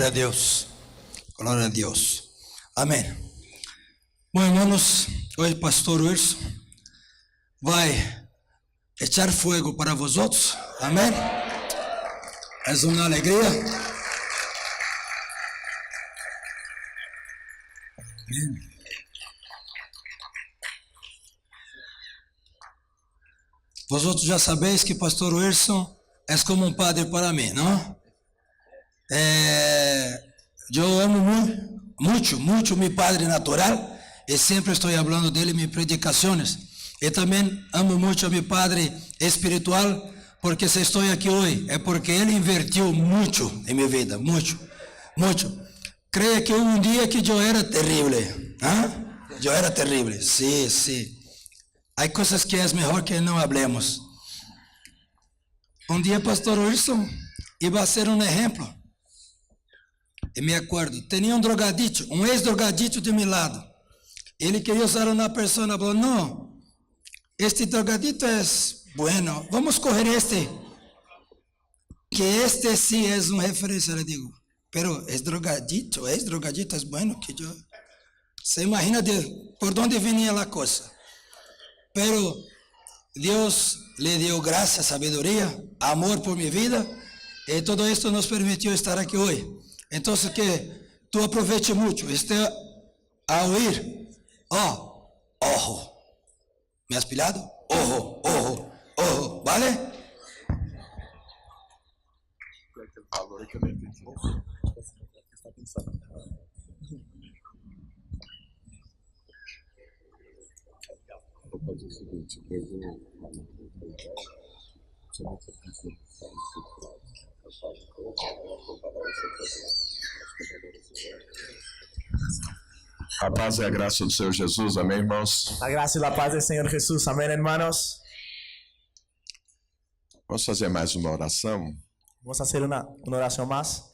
Glória a Deus. Glória a Deus. Amém. Bom, irmãos, hoje o pastor Wilson vai echar fogo para vosotros. Amém. É uma alegria. Amém. Vosotros já sabeis que pastor Wilson é como um padre para mim, não? Eu amo muito meu padre natural e sempre estou falando dele em minhas predicações. E também amo muito a meu padre espiritual, porque se estou aqui hoje é porque ele invertiu muito em minha vida, muito. Creia que um dia que eu era terrível, eu era terrível, sim. Há coisas que é melhor que não hablemos. Um dia pastor Wilson iba a ser um exemplo. E me acordo, tinha um drogadito, um ex-drogadito de meu lado. Ele queria usar uma pessoa, falou, não, este drogadito é bueno, vamos correr este. Que este sim é uma referência, eu digo. Pero ex-drogadito é bueno, que eu... Você imagina por onde vinha a coisa. Pero Deus lhe deu graça, sabedoria, amor por minha vida, e tudo isso nos permitiu estar aqui hoje. Então, que tu aproveite muito, esteja a ouvir, ojo, me has pilhado? Ojo, vale? Vou fazer o seguinte, eu vou a paz e a graça do Senhor Jesus, amém, irmãos? La gracia y la paz del Señor Jesús, amén, hermanos. Vamos fazer mais uma oração. Vamos a hacer una oración más.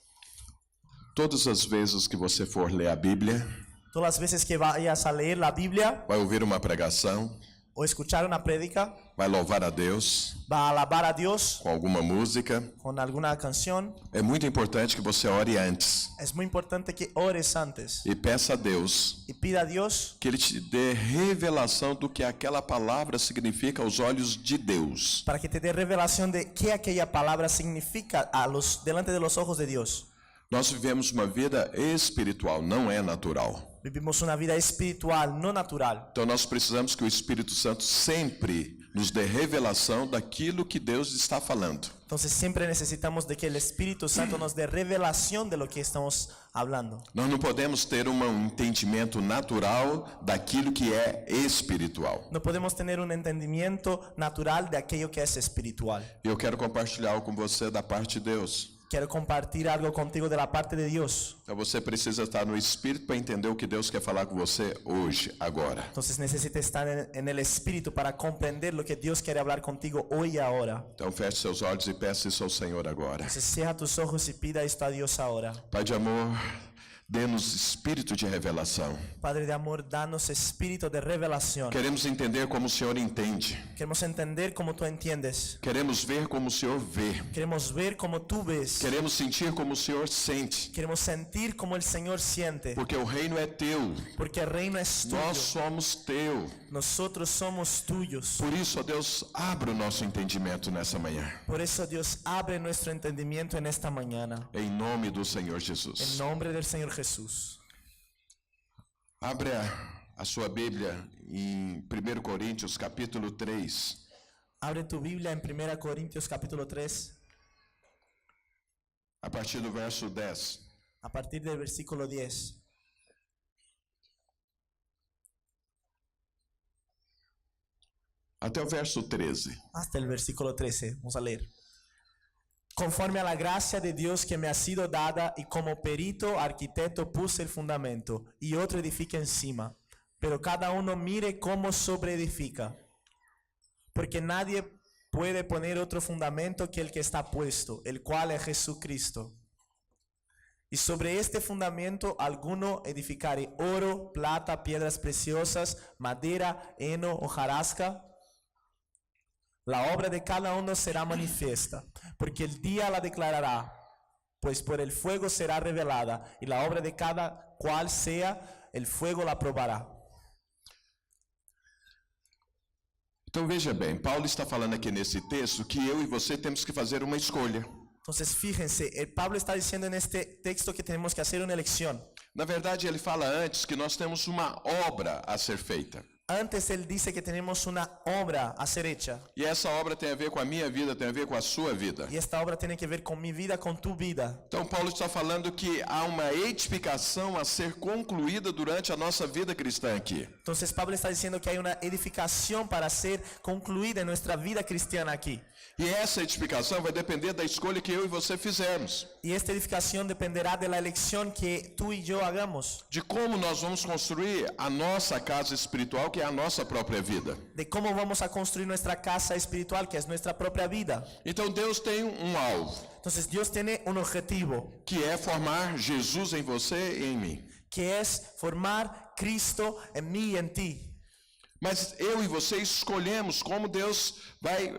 Todas as vezes que você for ler a Bíblia, Todas las veces que vayas a leer la Biblia vai ouvir uma pregação, o escuchar una prédica, vai louvar a Deus va a alabar a Dios com alguma música, con alguna canción. é muito importante que você ore antes Es muy importante que ores antes e peça a Deus y pida a Dios que Ele te dê revelação do que aquela palavra significa aos olhos de Deus. para que te dé revelación de qué aquella palabra significa delante de los ojos de Dios. Nós vivemos uma vida espiritual, não é natural. Vivimos una vida espiritual, no natural. Então nós precisamos que o Espírito Santo sempre nos dê revelação daquilo que Deus está falando. Entonces siempre necesitamos de que el Espíritu Santo nos dé revelación de lo que estamos hablando. Nós não podemos ter um entendimento natural daquilo que é espiritual. No podemos tener un entendimiento natural de aquello que es espiritual. E eu quero compartilhar algo com você da parte de Deus. Quiero compartir algo contigo de la parte de Dios. Então você precisa estar no Espírito para entender o que Deus quer falar com você hoje, agora. Entonces necesitas estar en el Espíritu para comprender lo que Dios quiere hablar contigo hoy y ahora. Então feche seus olhos e peça isso ao Senhor agora. Entonces cierra tus ojos y pida esto a Dios ahora. Pai de amor, dê-nos espírito de revelação. Padre de amor, danos espíritu de revelación. Queremos entender como o Senhor entende. Queremos entender como tú entiendes. Queremos ver como o Senhor vê. Queremos ver como tú ves. Queremos sentir como o Senhor sente. Queremos sentir como el Señor siente. Porque o reino é teu. Porque el reino es tuyo. Nós somos teu. Nosotros somos tuyos. Por isso, ó Deus, abre o nosso entendimento nessa manhã. Por eso Dios abre nuestro entendimiento en esta mañana. Em nome do Senhor En Jesus. nombre del Señor Jesús. Abre a sua Bíblia em 1 Coríntios capítulo 3. Abre tu Biblia en 1 Corintios capítulo 3, A partir do verso 10. a partir del versículo 10. Até o verso 13. Hasta el versículo 13. Vamos a leer. Conforme a la gracia de Dios que me ha sido dada y como perito arquitecto puse el fundamento y otro edifica encima. Pero cada uno mire cómo sobreedifica. Porque nadie puede poner otro fundamento que el que está puesto, el cual es Jesucristo. Y sobre este fundamento alguno edificare oro, plata, piedras preciosas, madera, heno, hojarasca. La obra de cada uno será manifiesta, porque el día la declarará, pues por el fuego será revelada, y la obra de cada cual sea, el fuego la probará. Então veja bem, Paulo está falando aqui nesse texto que eu e você temos que fazer uma escolha. Entonces fíjense, Pablo está diciendo en este texto que tenemos que hacer una elección. Na verdade, ele fala antes que nós temos uma obra a ser feita. Antes él dice que tenemos una obra a ser hecha. E essa obra tem a ver com a minha vida, tem a ver com a sua vida. Y esta obra tiene que ver con mi vida, con tu vida. Então Paulo está falando que há uma edificação a ser concluída durante a nossa vida cristã aqui. Entonces Pablo está diciendo que hay una edificación para ser concluida en nuestra vida cristiana aquí. E essa edificação vai depender da escolha que eu e você fizermos. Y esta edificación dependerá de la elección que tú y yo hagamos. De como nós vamos construir a nossa casa espiritual, que é a nossa própria vida. De cómo vamos a construir nuestra casa espiritual, que es nuestra propia vida. Então Deus tem um alvo, Entonces Dios tiene un objetivo, que é formar Jesus em você e em mim. que es formar Cristo en mí y en ti. Mas eu e você escolhemos como Deus vai,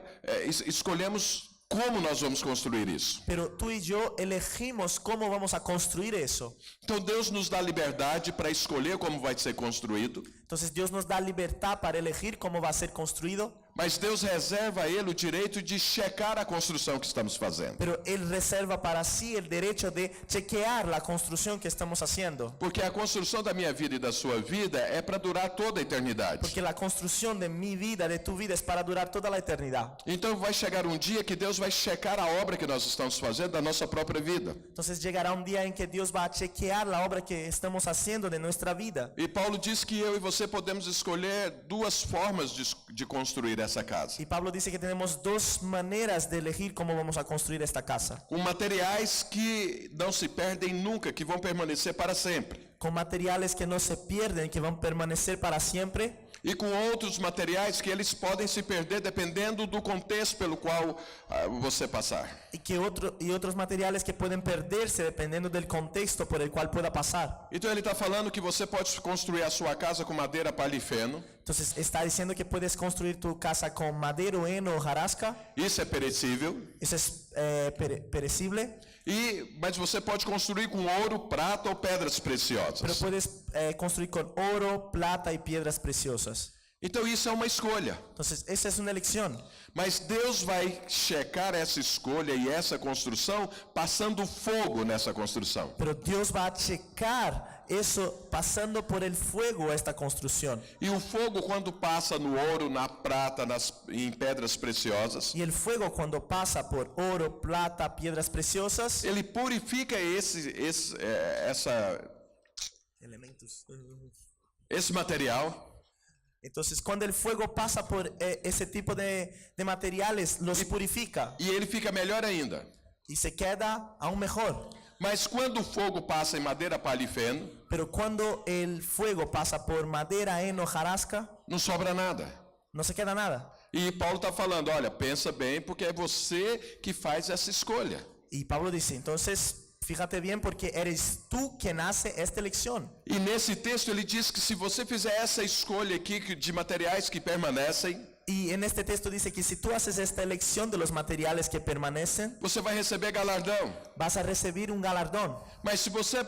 escolhemos como nós vamos construir isso. Pero tú y yo elegimos cómo vamos a construir eso. Então Deus nos dá liberdade para escolher como vai ser construído, Entonces Dios nos da libertad para elegir cómo va a ser construido, mas Deus reserva a Ele o direito de checar a construção que estamos fazendo. pero Él reserva para sí el derecho de chequear la construcción que estamos haciendo. Porque a construção da minha vida e da sua vida é para durar toda a eternidade. Porque la construcción de mi vida, de tu vida, es para durar toda la eternidad. Então vai chegar um dia que Deus vai checar a obra que nós estamos fazendo da nossa própria vida. Entonces llegará un día en que Dios va a chequear la obra que estamos haciendo de nuestra vida. E Paulo diz que eu e você podemos escolher duas formas de construir essa casa. Y Pablo dice que tenemos dos maneras de elegir cómo vamos a construir esta casa. Com materiais que não se perdem nunca, que vão permanecer para sempre. Con materiales que no se pierden, que van a permanecer para siempre. E com outros materiais que eles podem se perder dependendo do contexto pelo qual você passar. Y otros materiales que pueden perderse dependiendo del contexto por el cual pueda pasar. Então ele está falando que você pode construir a sua casa com madeira, palha e feno. Entonces está diciendo que puedes construir tu casa con madero, heno o jarasca. Isso é perecível. Eso es perecible. Mas você pode construir com ouro, prata ou pedras Pero preciosas. puedes construir con oro, plata y piedras preciosas. Então isso é uma escolha. Entonces esa es una elección. Mas Deus vai checar essa escolha e essa construção passando fogo nessa construção. Pero Dios va a checar eso pasando por el fuego esta construcción. E o fogo, quando passa no ouro, na prata, em pedras preciosas, Y el fuego cuando pasa por oro, plata, piedras preciosas, ele purifica elementos. esse material. Entonces cuando el fuego pasa por ese tipo de materiales, los purifica E ele fica melhor ainda. y se queda aún mejor. Mas quando o fogo passa em madeira, palha e feno, Pero cuando el fuego pasa por madera, heno, jarasca, não sobra nada. no se queda nada. E Paulo está falando, olha, pensa bem, porque é você que faz essa escolha. Y Pablo dice, entonces fíjate bien porque eres tú quien hace esta elección. E nesse texto ele diz que se você fizer essa escolha aqui de materiais que permanecem, Y en este texto dice que si tú haces esta elección de los materiales que permanecen, você vai receber galardão. vas a recibir un galardón. Mas se você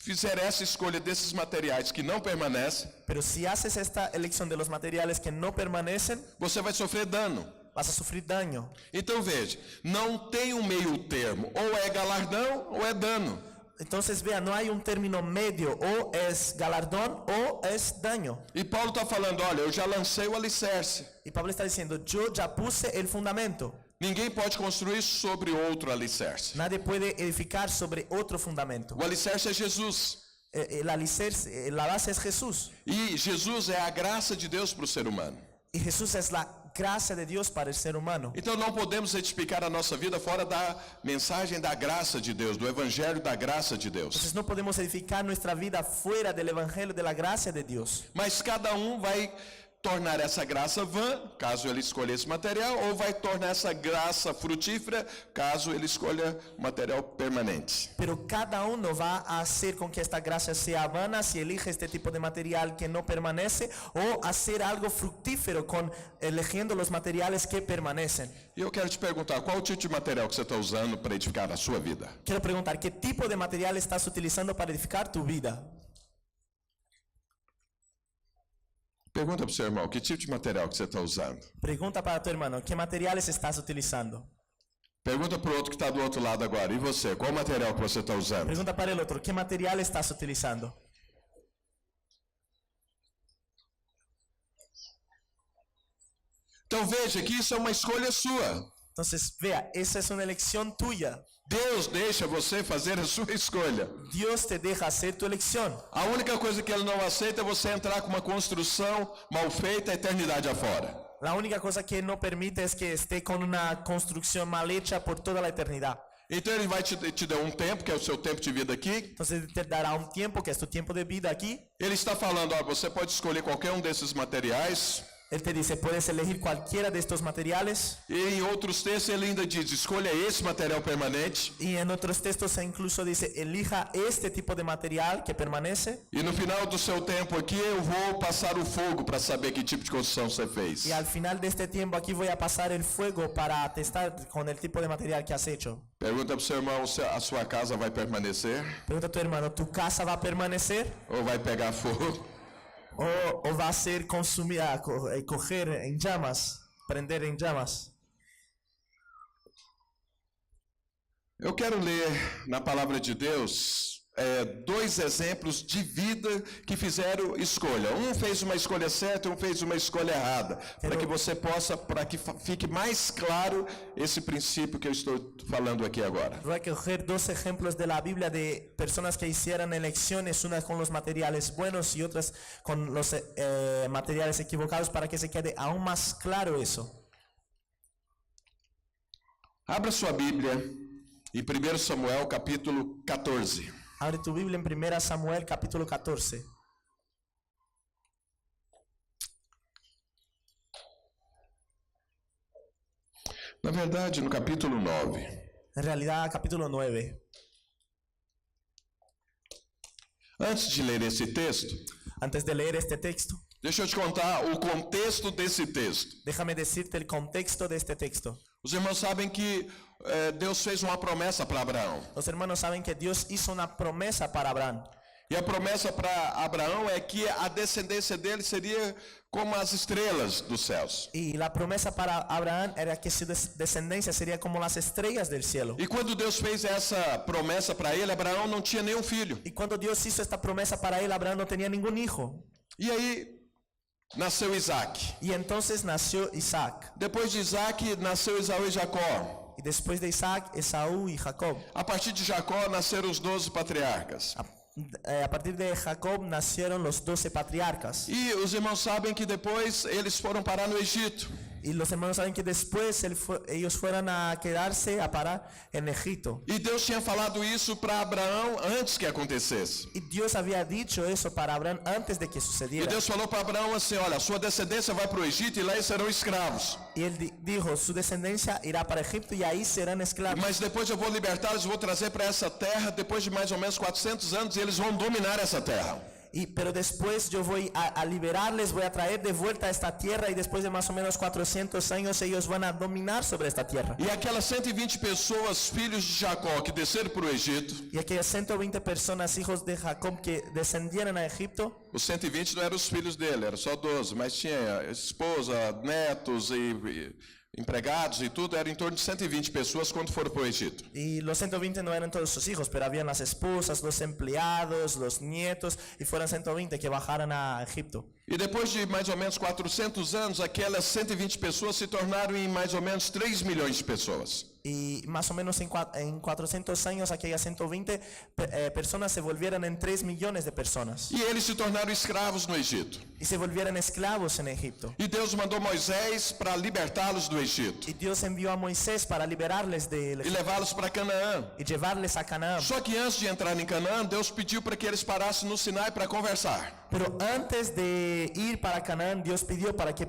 fizer essa escolha desses materiais que não permanecem, Pero si haces esta elección de los materiales que no permanecen, você vai sofrer dano. vas a sufrir daño. Então veja, não tem um meio termo, ou é galardão ou é dano. Entonces vea, no hay un término medio, o es galardón o es daño. E Paulo está falando, olha, eu já lancei o alicerce. Y Pablo está diciendo, yo ya puse el fundamento. Ninguém pode construir sobre outro alicerce. Nadie puede edificar sobre otro fundamento. O alicerce é Jesus. La base es Jesús. E Jesus é a graça de Deus para o ser humano. Y Jesús es la gracia de Dios para el ser humano. Então não podemos edificar a nossa vida fora da mensagem da graça de Deus, do evangelho da graça de Deus. Entonces no podemos edificar nuestra vida fuera del evangelio de la gracia de Dios. Mas cada um vai tornar essa graça vã, caso ele escolha esse material, ou vai tornar essa graça frutífera, caso ele escolha material permanente. Pero cada uno va a hacer con que esta gracia sea vana si elige este tipo de material que no permanece o hacer algo fructífero con eligiendo los materiales que permanecen. E eu quero te perguntar, qual o tipo de material que você está usando para edificar a sua vida? Quiero preguntar, ¿qué tipo de material estás utilizando para edificar tu vida? Pergunta para o seu irmão, que tipo de material que você está usando? Pregunta para tu hermano, ¿qué materiales estás utilizando? Pergunta para o outro que está do outro lado agora, e você, qual material que você está usando? Pregunta para el otro, ¿qué material estás utilizando? Então veja que isso é uma escolha sua. Entonces, vea, esa es una elección tuya. Deus deixa você fazer a sua escolha. Dios te deja hacer tu elección. A única coisa que Ele não aceita é você entrar com uma construção mal feita a eternidade afora. La única cosa que no permite es que esté con una construcción mal hecha por toda la eternidad. Então Ele vai te dar um tempo, que é o seu tempo de vida aqui. Entonces te dará un tiempo, que es tu tiempo de vida aquí. Ele está falando, ó, você pode escolher qualquer um desses materiais. Él te dice, puedes elegir cualquiera de estos materiales. E em outros textos ele ainda diz, escolha esse material permanente. Y en otros textos incluso dice, elija este tipo de material que permanece. E no final do seu tempo aqui eu vou passar o fogo para saber que tipo de construção você fez. Y al final de este tiempo aquí voy a pasar el fuego para testar con el tipo de material que has hecho. Pergunta para o seu irmão se a sua casa vai permanecer Pregunta a tu hermano, ¿tu casa va a permanecer ou vai pegar fogo? o va a ser consumida, coger en llamas, prender en llamas? Eu quero ler na palavra de Deus dois exemplos de vida que fizeram escolha. Um fez uma escolha certa, um fez uma escolha errada. Para que você possa, para que fique mais claro esse princípio que eu estou falando aqui agora. Voy a coger dos ejemplos de la Biblia de personas que hicieron elecciones, unas con los materiales buenos y otras con los materiales equivocados, para que se quede aún más claro eso. Abra sua Bíblia em 1 Samuel capítulo 14. Abre tu Biblia en 1 Samuel capítulo 14. Na verdade, no capítulo 9. En realidad, capítulo 9. Antes de ler esse texto, Antes de leer este texto, deixa eu te contar o contexto desse texto. déjame decirte el contexto de este texto. Os irmãos sabem que Deus fez uma promessa para Abraão. Los hermanos saben que Dios hizo una promesa para Abraham. E a promessa para Abraão é que a descendência dele seria como as estrelas dos céus. Y la promesa para Abraham era que su descendencia sería como las estrellas del cielo. E quando Deus fez essa promessa para ele, Abraão não tinha nenhum filho. Y cuando Dios hizo esta promesa para él, Abraham no tenía ningún hijo. E aí nasceu Isaac. Y entonces nació Isaac. Depois de Isaac nasceu Esaú e Jacó. Y después de Isaac, Esaú y Jacob. A partir de Jacó nasceram os 12 patriarcas. A partir de Jacob nacieron los 12 patriarcas. E os irmãos sabem que depois eles foram parar no Egito. Y los hermanos saben que después ellos fueron a quedarse, a parar en Egipto. E Deus tinha falado isso para Abraão antes que acontecesse. Y Dios había dicho eso para Abraham antes de que E sucediera. Deus falou para Abraão assim, olha, sua descendência vai para o Egito e lá eles serão escravos. Y él dijo, su descendencia irá para Egipto y ahí serán esclavos. Mas depois eu vou libertá-los, vou trazer para essa terra, depois de mais ou menos 400 anos, e eles vão dominar essa terra. Pero después yo voy a liberarles, voy a traer de vuelta a esta tierra, y después de más o menos 400 años ellos van a dominar sobre esta tierra. E aquelas 120 pessoas, filhos de Jacó, que desceram para o Egito, Y aquellas 120 personas, hijos de Jacob, que descendieron a Egipto, os 120 não eram os filhos dele, eram só 12, mas tinha esposa, netos e empregados e tudo, era em torno de 120 pessoas quando foram para o Egito. y los 120 no eran todos sus hijos, pero habían las esposas, los empleados, los nietos, y fueron 120 que bajaron a Egipto. E depois de mais ou menos 400 anos, aquelas 120 pessoas se tornaram em mais ou menos 3 milhões de pessoas. Y más o menos en 400 años, aquellas 120 personas se volvieran en 3 millones de personas. E eles se tornaram escravos no Egito. Y se volvieran esclavos en Egipto. E Deus mandou Moisés para libertá-los do Egito Y Dios envió a Moisés para liberarles del e Egipto levá-los para Canaã. y llevarles a Canaán. Só que antes de entrar em Canaã, Deus pediu para que eles parassem no Sinai para conversar. Pero antes de ir para Canaán, Dios pidió para que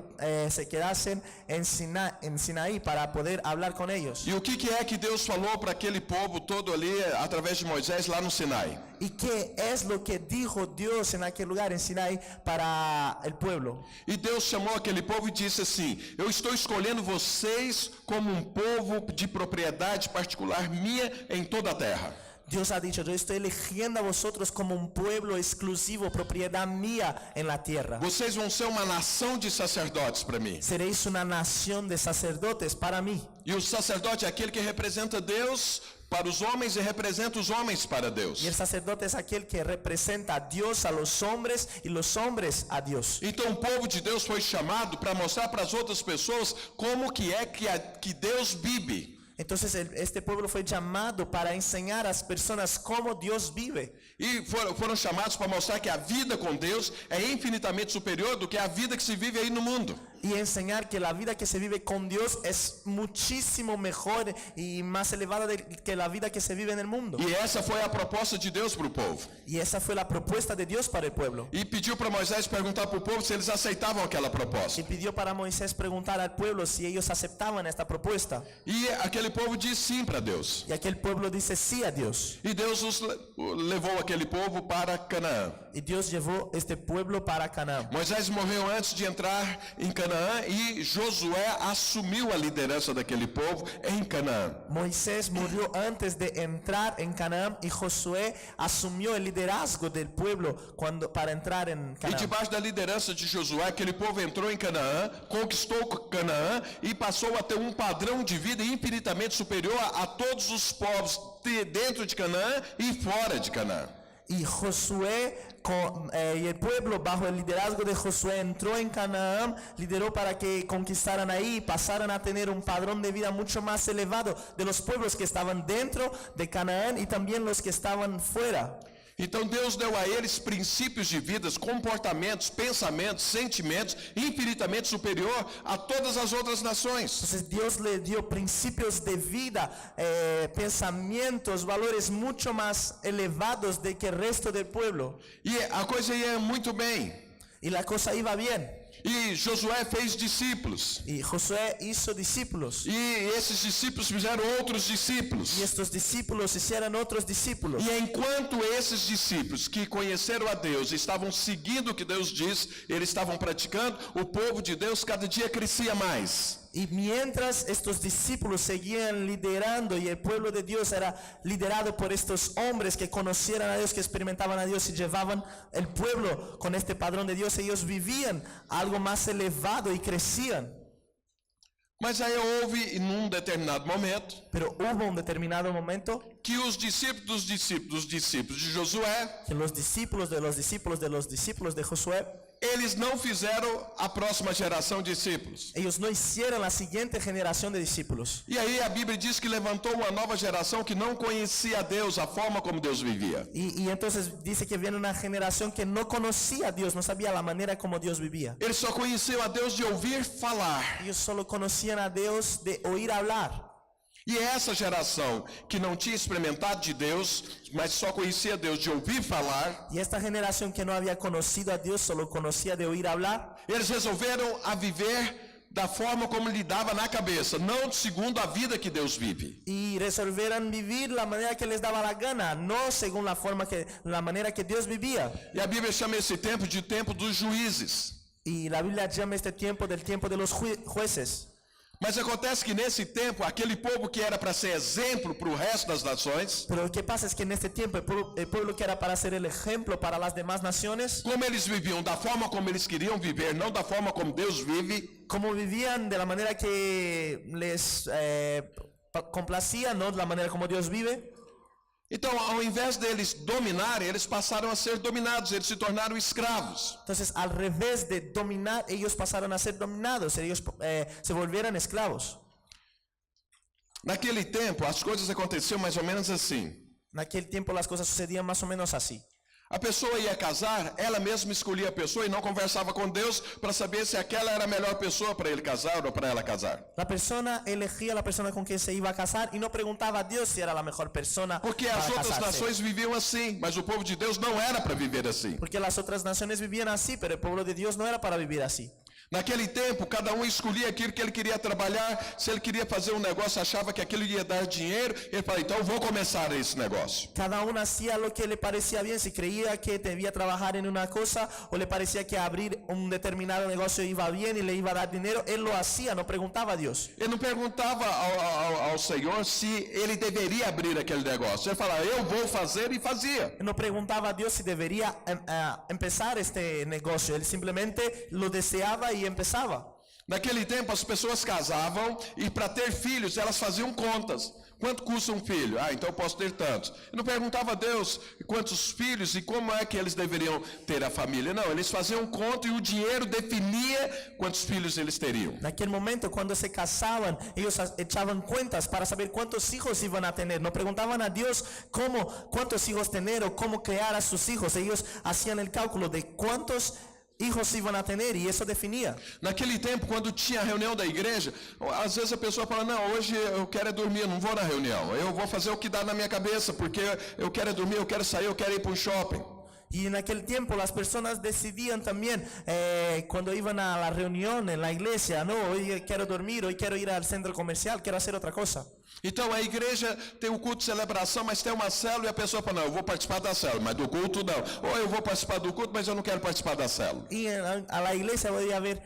se quedasen en Sinaí para poder hablar con ellos. E o que é que Deus falou para aquele povo todo ali, através de Moisés, lá no Sinai? ¿Y qué es lo que dijo Dios en aquel lugar, en Sinaí, para el pueblo? E Deus chamou aquele povo e disse assim: eu estou escolhendo vocês como um povo de propriedade particular minha em toda a terra. Dios ha dicho, yo estoy eligiendo a vosotros como un pueblo exclusivo, propiedad mía en la tierra. Vocês vão ser uma nação de sacerdotes para mim. Seréis una nación de sacerdotes para mí. E o sacerdote é aquele que representa Deus para os homens e representa os homens para Deus. Y el sacerdote es aquel que representa a Dios a los hombres y los hombres a Dios. Então o povo de Deus foi chamado para mostrar para as outras pessoas como que é que Deus vive. Entonces este pueblo fue llamado para enseñar a las personas cómo Dios vive. E foram chamados para mostrar que a vida com Deus é infinitamente superior do que a vida que se vive aí no mundo. Y enseñar que la vida que se vive con Dios es muchísimo mejor y más elevada que la vida que se vive en el mundo. E essa foi a proposta de Deus para o povo. Y esa fue la propuesta de Dios para el pueblo. E pediu para Moisés perguntar para o povo se eles aceitavam aquela proposta. Y pidió para Moisés preguntar al pueblo si ellos aceptaban esta propuesta. E aquele povo disse sim para Deus. Y aquel pueblo dice sí a Dios. E Deus levou aquele povo para Canaã. Y Dios llevó este pueblo para Canaán. Moisés morreu antes de entrar em Canaã e Josué assumiu a liderança daquele povo em Canaã. Moisés murió antes de entrar en Canaán y Josué asumió el liderazgo del pueblo para entrar en E Canaán. debaixo da liderança de Josué, aquele povo entrou em Canaã, conquistou Canaã e passou a ter um padrão de vida infinitamente superior a todos os povos dentro de Canaã e fora de Canaã. Y Josué y el pueblo bajo el liderazgo de Josué entró en Canaán, lideró para que conquistaran ahí y pasaran a tener un padrón de vida mucho más elevado de los pueblos que estaban dentro de Canaán y también los que estaban fuera. Então Deus deu a eles princípios de vida, comportamentos, pensamentos, sentimentos infinitamente superior a todas as outras nações. Entonces Dios le dio principios de vida, pensamientos, valores mucho más elevados de que el resto del pueblo. E a coisa ia muito bem. Y la cosa iba bien. E Josué fez discípulos. Y Josué hizo discípulos. E esses discípulos fizeram outros discípulos. Y estos discípulos hicieron otros discípulos. E enquanto esses discípulos que conheceram a Deus estavam seguindo o que Deus diz, eles estavam praticando, o povo de Deus cada dia crescia mais. Y mientras estos discípulos seguían liderando y el pueblo de Dios era liderado por estos hombres que conocieran a Dios, que experimentaban a Dios y llevaban el pueblo con este padrón de Dios, ellos vivían algo más elevado y crecían. Mas aí houve, num determinado momento, Pero hubo un determinado momento que os discípulos de Josué, que los discípulos de los discípulos de los discípulos de Josué, eles não fizeram a próxima geração de discípulos. ellos no hicieron la siguiente generación de discípulos. E aí a Bíblia diz que levantou uma nova geração que não conhecia a Deus, a forma como Deus vivia. Y entonces dice que viene una generación que no conocía a Dios, no sabía la manera como Dios vivía. Eles só conheciam a Deus de ouvir falar. Ellos solo conocían a Dios de oír hablar. E essa geração que não tinha experimentado de Deus, mas só conhecia Deus de ouvir falar, Y esta generación que no había conocido a Dios, solo conocía de oír hablar, eles resolveram a viver da forma como lhe dava na cabeça, não segundo a vida que Deus vive. y resolvieron vivir la manera que les daba la gana, no según la manera que Dios vivía. E a Bíblia chama esse tempo de tempo dos juízes. Y la Biblia llama este tiempo del tiempo de los jueces. Mas acontece que nesse tempo, aquele povo que era para ser exemplo para o resto das nações, Pero lo que pasa es que en este tiempo el pueblo que era para ser el ejemplo para las demás naciones, como eles viviam da forma como eles queriam viver, não da forma como Deus vive, como vivían de la manera que les complacía, no de la manera como Dios vive. então ao invés deles dominarem, eles passaram a ser dominados, eles se tornaram escravos. Entonces, al revés de dominar, ellos pasaron a ser dominados, ellos se volvieron esclavos. Naquele tempo, as coisas aconteciam mais ou menos assim. Naquele tempo as coisas sucediam mais ou menos assim. A pessoa ia casar, ela mesma escolhia a pessoa e não conversava com Deus para saber se aquela era a melhor pessoa para ele casar ou para ela casar. La persona elegía la persona con quien se iba a casar y no preguntaba a Dios si era la mejor persona Porque para as outras casarse. nações viviam assim, mas o povo de Deus não era para viver assim. Porque las otras naciones vivían así, pero el pueblo de Dios no era para vivir así. Naquele tempo, cada um escolhia aquilo que ele queria trabalhar. Se ele queria fazer um negócio, achava que aquilo ia dar dinheiro, ele falava, então eu vou começar esse negócio. Cada uno hacía lo que le parecía bien, si creía que debía trabajar en una cosa o le parecía que abrir un determinado negocio iba bien y le iba a dar dinero, él lo hacía, no preguntaba a Dios. Ele não perguntava ao Senhor se ele deveria abrir aquele negócio. Ele falava, eu vou fazer, e fazia. Él no preguntaba a Dios si debería empezar este negocio, él simplemente lo deseaba y empezaba. Naquele tempo as pessoas casavam e para ter filhos elas faziam contas. Quanto custa um filho? Ah, então eu posso ter tantos. Eu não perguntava a Deus quantos filhos e como é que eles deveriam ter a família. Não, eles faziam conta e o dinheiro definia quantos filhos eles teriam. Naquele momento, cuando se casaban, ellos echaban cuentas para saber cuántos hijos iban a tener. No preguntaban a Dios cuántos hijos tener o cómo crear a sus hijos. Ellos hacían el cálculo de cuántos hijos iban a tener y eso definía. Naquele tempo, quando tinha a reunião da igreja, às vezes a pessoa fala, não, hoje eu quero dormir, eu não vou na reunião. Eu vou fazer o que dá na minha cabeça, porque eu quero dormir, eu quero sair, eu quero ir para um shopping. Y en aquel tiempo las personas decidían también cuando iban a la reunión en la iglesia, no, hoy quiero dormir, hoy quiero ir al centro comercial, quiero hacer otra cosa. Então a igreja tem o culto de celebração, mas tem uma célula e a pessoa fala, não, eu vou participar da célula, mas do culto não. Ou eu vou participar do culto, mas eu não quero participar da célula. Y a la iglesia podía haber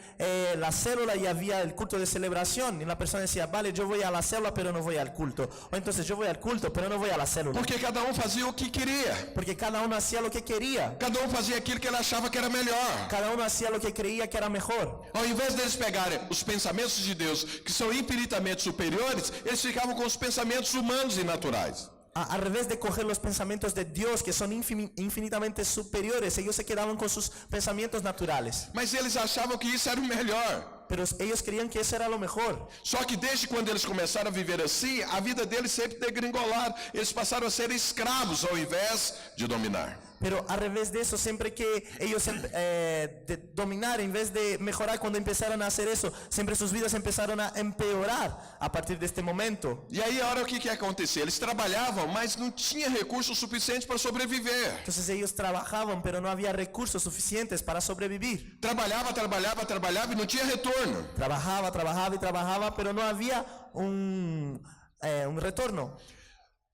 la célula y había el culto de celebración. Y la persona decía, vale, yo voy a la célula, pero no voy al culto. O entonces yo voy al culto, pero no voy a la célula. Porque cada um fazia o que queria. Porque cada uno hacía lo que quería. Cada um fazia aquilo que ele achava que era melhor. Cada uno hacía lo que creía que era mejor. Ao invés deles pegarem os pensamentos de Deus, que são infinitamente superiores, eles ficavam com os pensamentos humanos e naturais. Al revés de coger los pensamientos de Dios, que son infinitamente superiores, ellos se quedaban con sus pensamientos naturales. Mas eles achavam que isso era o melhor. Pero ellos creían que eso era lo mejor. Só que desde quando eles começaram a viver assim, a vida deles sempre degringolaram. Eles passaram a ser escravos ao invés de dominar. Pero al revés de eso, siempre que ellos de dominar, en vez de mejorar, cuando empezaron a hacer eso, siempre sus vidas empezaron a empeorar a partir de este momento. E aí, olha o que acontecia. Eles trabalhavam, mas não tinha recursos suficientes para sobreviver. Entonces ellos trabajaban, pero no había recursos suficientes para sobrevivir. Trabalhava e não tinha retorno. Trabajaba, pero no había un retorno.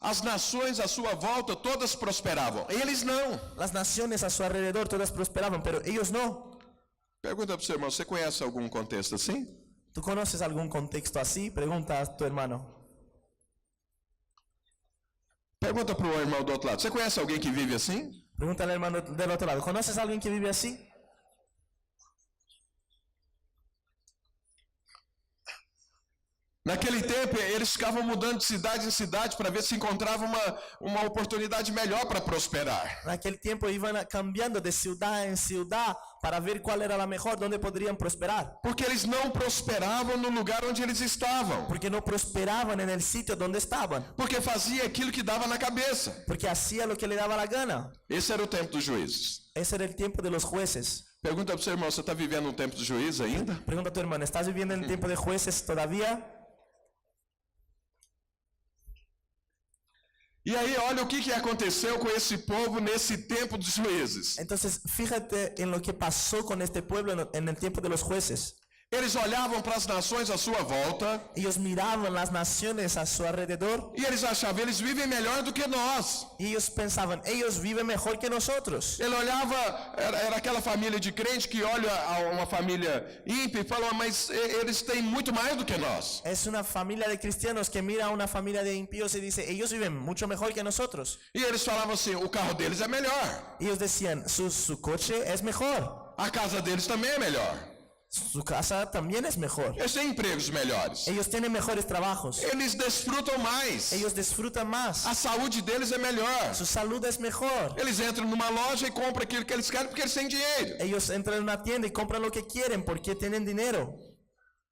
As nações à sua volta todas prosperavam. Eles não. Las naciones a su alrededor todas prosperaban, pero ellos no. Pergunta para o seu irmão, você conhece algum contexto assim? ¿Tú conoces algún contexto así? Pregunta a tu hermano. Pergunta para o irmão do outro lado, você conhece alguém que vive assim? Pregunta al hermano del otro lado. ¿Conoces a alguien que vive así? Naquele tempo, eles ficavam mudando de cidade em cidade para ver se encontravam uma oportunidade melhor para prosperar. Naquele tempo iban cambiando de ciudad en ciudad para ver cuál era la mejor, dónde podrían prosperar. Porque eles não prosperavam no lugar onde eles estavam. Porque no prosperaban en el sitio donde estaban. Porque fazia aquilo que dava na cabeça. Porque hacía lo que le daba la gana. Esse era o tempo dos juízes. Ese era el tiempo de los jueces. Pergunta para o seu irmão, você está vivendo um tempo dos juízes ainda? Pregunta a tu hermano, ¿estás viviendo en el tiempo de jueces todavía? E aí, olha o que aconteceu com esse povo nesse tempo dos juízes. Entonces, fíjate en lo que pasó con este pueblo en el tiempo de los jueces. Eles olhavam para as nações à sua volta. Ellos miraban las naciones a su alrededor. E eles achavam, eles vivem melhor do que nós. Y ellos pensaban, ellos viven mejor que nosotros. Ele olhava, era aquela família de crente que olha a uma família ímpia e fala, mas eles têm muito mais do que nós. Es una familia de cristianos que mira a una familia de impíos y dice, ellos viven mucho mejor que nosotros. E eles falavam assim, o carro deles é melhor. Ellos decían, su coche es mejor. A casa deles também é melhor. Su casa también es mejor. Eles têm empregos melhores. Ellos tienen mejores trabajos. Eles desfrutam mais. Ellos disfrutan más. A saúde deles é melhor. Su salud es mejor. Eles entram numa loja e compram aquilo que eles querem porque eles têm dinheiro. Ellos entran en una tienda y compran lo que quieren porque tienen dinero.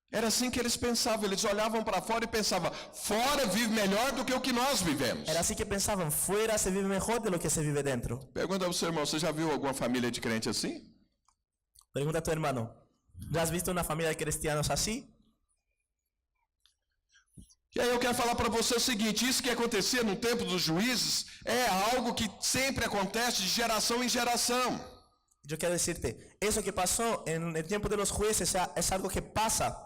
Era assim que eles pensavam, eles olhavam para fora e pensavam, fora vive melhor do que o que nós vivemos. Era así que pensaban, fuera se vive mejor de lo que se vive dentro. Pergunta para o seu irmão, você já viu alguma família de crente assim? Pregunta a tu hermano, ¿ya has visto una familia de cristianos así? E aí eu quero falar para você o seguinte, isso que acontecia no tempo dos juízes é algo que sempre acontece de geração em geração. Yo quiero decirte, eso que pasó en el tiempo de los jueces es algo que pasa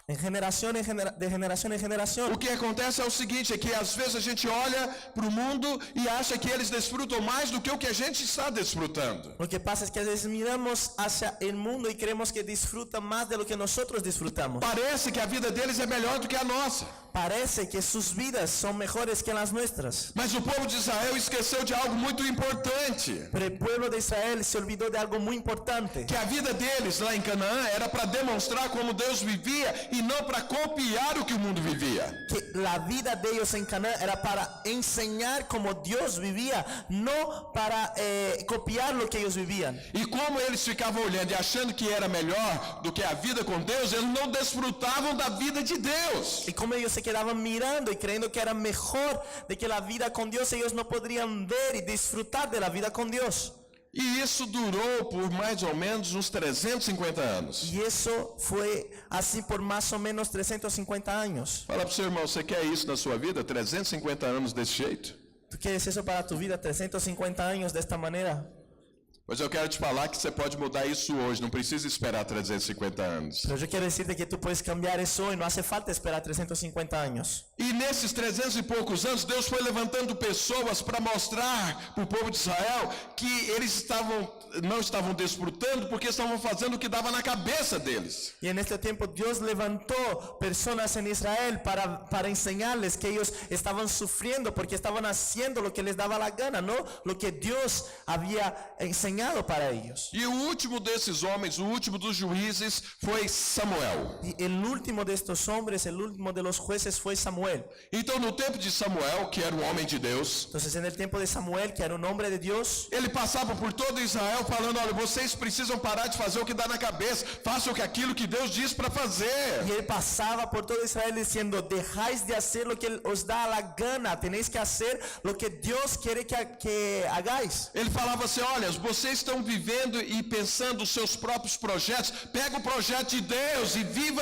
de generación en generación. O que acontece é o seguinte, é que às vezes a gente olha para o mundo e acha que eles desfrutam mais do que o que a gente está desfrutando. Lo que pasa es que a veces miramos hacia el mundo y creemos que disfrutan más de lo que nosotros disfrutamos. Parece que a vida deles é melhor do que a nossa. Parece que sus vidas son mejores que las nuestras. Mas o povo de Israel esqueceu de algo muito importante. Pero el pueblo de Israel se olvidó de algo muy importante. Que a vida deles lá em Canaã era para demonstrar como Deus vivia e não para copiar o que o mundo vivia. Que la vida de ellos en Canaán era para enseñar como Dios vivía, no para copiar lo que ellos vivían. E como eles ficavam olhando e achando que era melhor do que a vida com Deus, eles não desfrutavam da vida de Deus. Y como ellos se quedaban mirando y creyendo que era mejor de que la vida con Dios, ellos no podrían ver y disfrutar de la vida con Dios. E isso durou por mais ou menos uns 350 anos. Y eso fue así por más o menos 350 años. Fala para o seu irmão, você quer isso na sua vida? 350 anos desse jeito? ¿Tú quieres eso para tu vida? 350 años de esta manera. Pois eu quero te falar que você pode mudar isso hoje, não precisa esperar 350 anos. Pero yo quiero decirte que tú puedes cambiar eso hoy, no hace falta esperar 350 años. E nesses 300 e poucos anos, Deus foi levantando pessoas para mostrar para o povo de Israel que eles não estavam desfrutando porque estavam fazendo o que dava na cabeça deles. Y en este tiempo Dios levantó personas en Israel para enseñarles que ellos estaban sufriendo porque estaban haciendo lo que les daba la gana, no lo que Dios había enseñado para ellos. E o último desses homens, o último dos juízes, foi Samuel. Y el último de estos hombres, el último de los jueces fue Samuel. Então, no tempo de Samuel, que era um homem de Deus, Entonces en el tiempo de Samuel, que era un hombre de Dios, ele passava por todo Israel falando, olha, vocês precisam parar de fazer o que dá na cabeça, façam aquilo que Deus diz para fazer. y él pasaba por todo Israel diciendo, dejáis de hacer lo que os da la gana, tenéis que hacer lo que Dios quiere que hagáis. Ele falava assim, olha, vocês estão vivendo e pensando os seus próprios projetos, pega o projeto de Deus e viva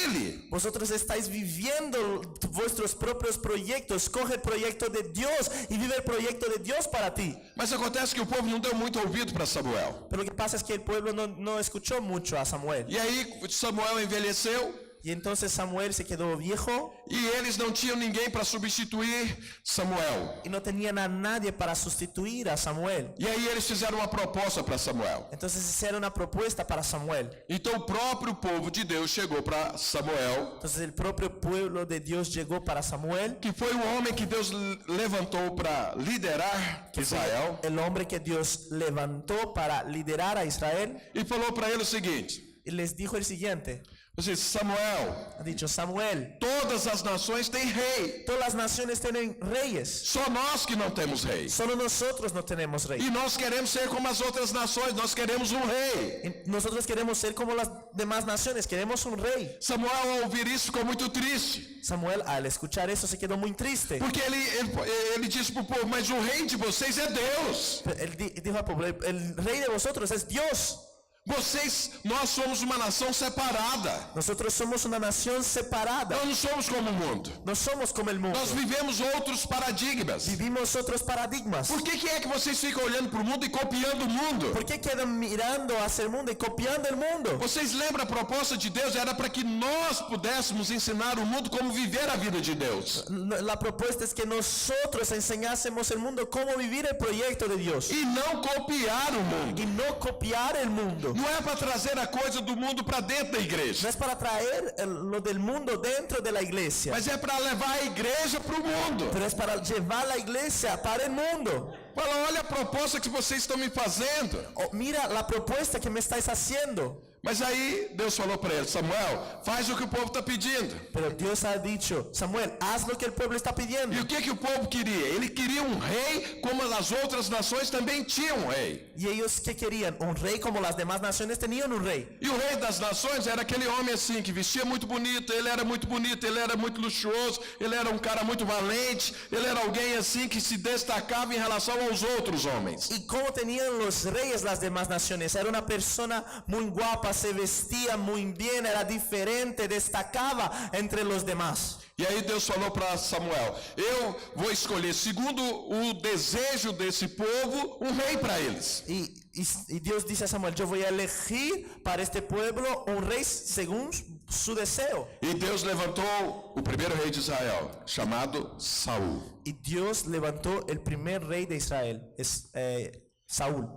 ele. Vosotros estáis viviendo vuestros propios proyectos, coge el proyecto de Dios y vive el proyecto de Dios para ti. Mas acontece que o povo não deu muito ouvido para Samuel. Pero lo que pasa es que el pueblo no escuchó mucho a Samuel. E aí Samuel envelheceu. Y entonces Samuel se quedó viejo E eles não tinham ninguém para substituir Samuel. y no tenían a nadie para sustituir a Samuel. E aí eles fizeram uma proposta para Samuel. Entonces hicieron una propuesta para Samuel. Então o próprio povo de Deus chegou para Samuel, Entonces el propio pueblo de Dios llegó para Samuel, que foi o homem que Deus levantou para liderar Israel, el hombre que Dios levantó para liderar a Israel, e falou para ele o seguinte, y les dijo el siguiente. Samuel, Ha dicho, Samuel, todas as nações têm rei, todas las naciones tienen reyes, só nós que não temos rei. solo nosotros no tenemos rey. E nós queremos ser como as outras nações, nós queremos um rei. Y nosotros queremos ser como las demás naciones, queremos un rey. Samuel, ao ouvir isso, ficou muito triste, Samuel, al escuchar eso, se quedó muy triste. porque ele disse para o povo, mas o rei de vocês é Deus. Él dijo al pueblo, el rey de vosotros es Dios. Nós somos uma nação separada. Nosotros somos una nación separada. Nós não somos como o mundo. No somos como el mundo. Nós vivemos outros paradigmas. Vivimos otros paradigmas. Por que é que vocês ficam olhando para o mundo e copiando o mundo? ¿Por qué quedan mirando hacia el mundo y copiando el mundo? Vocês lembram a proposta de Deus? Era para que nós pudéssemos ensinar o mundo como viver a vida de Deus. La propuesta es que nosotros enseñásemos el mundo cómo vivir el proyecto de Dios. E não copiar o mundo. Y no copiar el mundo. Não é para trazer a coisa do mundo para dentro da No igreja. es para traer lo del mundo dentro de la iglesia, Mas é para levar a igreja para o mundo. pero es para llevar la iglesia para el mundo. Fala, olha a proposta que vocês estão me fazendo. Oh, mira la propuesta que me estáis haciendo. Mas aí Deus falou para ele: Samuel, faz o que o povo está pedindo. Pero Dios ha dicho, Samuel, haz lo que el pueblo está pidiendo. E o que o povo queria? Ele queria um rei como as outras nações também tinham um rei. ¿Y ellos qué querían? Un rey como las demás naciones tenían un rey. E o rei das nações era aquele homem assim, que vestia muito bonito, ele era muito bonito, ele era muito luxuoso, ele era um cara muito valente, ele era alguém assim que se destacava em relação aos outros homens. ¿Y cómo tenían los reyes las demás naciones? Era una persona muy guapa, se vestía muy bien, era diferente, destacaba entre los demás. E aí Deus falou para Samuel: eu vou escolher, segundo o desejo desse povo, um rei para eles. Y Dios dice a Samuel, yo voy a elegir para este pueblo un rey según su deseo. E Deus levantou o primeiro rei de Israel, chamado Saul. Y Dios levantó el primer rey de Israel, Saúl.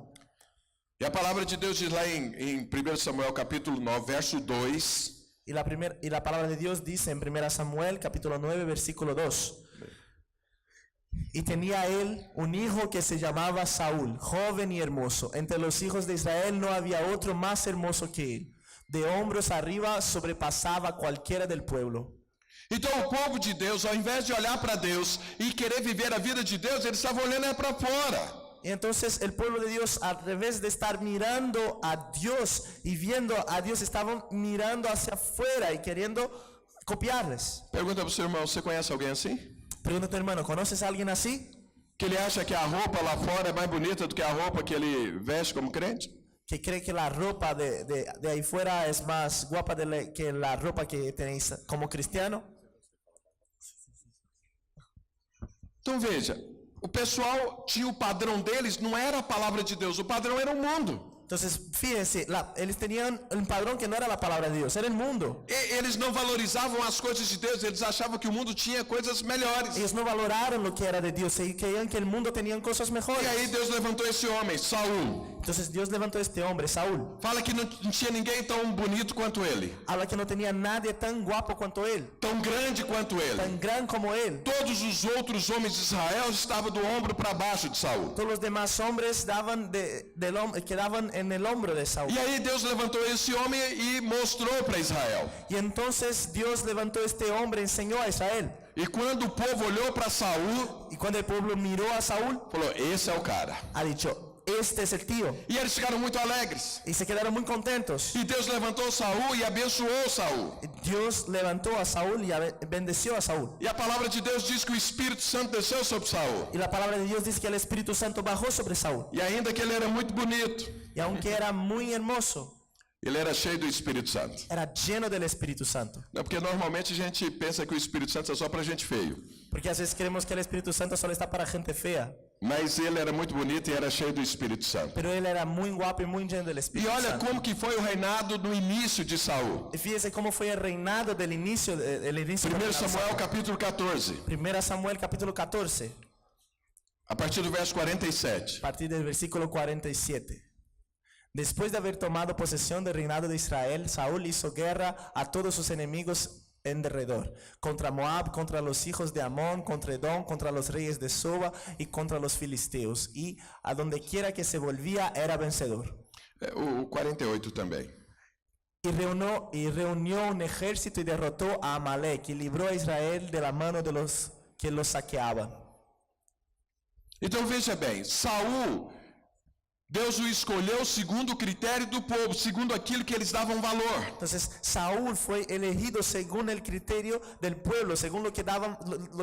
E a palavra de Deus diz lá em 1 Samuel capítulo 9, verso 2. Y la palabra de Dios dice en 1 Samuel capítulo 9 versículo 2. Y tenía él un hijo que se llamaba Saúl, joven y hermoso. Entre los hijos de Israel no había otro más hermoso que él. De hombros arriba sobrepasaba cualquiera del pueblo. Então o povo de Deus, ao invés de olhar para Deus e querer viver a vida de Deus, eles estavam olhando para fora. Y entonces el pueblo de Dios, al revés de estar mirando a Dios y viendo a Dios, estaban mirando hacia afuera y queriendo copiarles. Pergunta para o seu irmão: você conhece alguém assim? Pregunta a tu hermano, ¿conoces a alguien así? Que ele acha que a roupa lá fora é mais bonita do que a roupa que ele veste como crente? Que cree que la ropa de ahí fuera es más guapa que la ropa que tenéis como cristiano. Então veja, o pessoal tinha o padrão deles, não era a palavra de Deus, o padrão era o mundo. Entonces, fíjense, ellos tenían un padrón que no era la palabra de Dios, era el mundo. Eles não valorizavam as coisas de Deus, eles achavam que o mundo tinha coisas melhores. Ellos no valoraron lo que era de Dios, y creían que el mundo tenía cosas mejores. E aí Deus levantou esse homem, Saul. Entonces Dios levantó a este hombre, Saúl. Fala que não tinha ninguém tão bonito quanto ele, Habla que no tenía nadie tan guapo cuanto él, tão grande quanto ele. tan gran como él. Todos os outros homens de Israel estavam do ombro para baixo de Saul. Todos los demás hombres quedaban en el hombro de Saúl. E aí Deus levantou esse homem e mostrou para Israel. Y entonces Dios levantó a este hombre, enseñó a Israel. E quando o povo olhou para Saul, Y cuando el pueblo miró a Saúl, falou: esse é o cara. ha dicho, este es el tío. E eles ficaram muito alegres. Y se quedaron muy contentos. E Deus levantou Saul e abençoou Saul. Dios levantó a Saúl y bendeció a Saúl. E a palavra de Deus diz que o Espírito Santo desceu sobre Saul. Y la palabra de Dios dice que el Espíritu Santo bajó sobre Saúl. E ainda que ele era muito bonito, Y aunque era muy hermoso, ele era cheio do Espírito Santo. era lleno del Espíritu Santo. Não, porque normalmente a gente pensa que o Espírito Santo é só para gente feio. Porque a veces creemos que el Espíritu Santo solo está para gente fea. Mas ele era muito bonito e era cheio do Espírito Santo. Pero él era muy guapo y muy lleno del E Espíritu olha Santo. como que foi o reinado no início de Saul. Y fíjese cómo fue el reinado del inicio. 1 Samuel capítulo 14, 1 Samuel capítulo 14, a partir do verso 47. a partir del versículo 47. Después de haber tomado posesión del reinado de Israel, Saúl hizo guerra a todos sus enemigos en derredor, contra Moab, contra los hijos de Amón, contra Edom, contra los reyes de Soba y contra los filisteos, y a donde quiera que se volvía era vencedor. O 48 também. Y reunió un ejército y derrotó a Amalek y libró a Israel de la mano de los que los saqueaban. Então veja bem, Saul, Deus o escolheu segundo o critério do povo, segundo aquilo que eles davam valor. Entonces Saúl fue elegido según el criterio del pueblo, según lo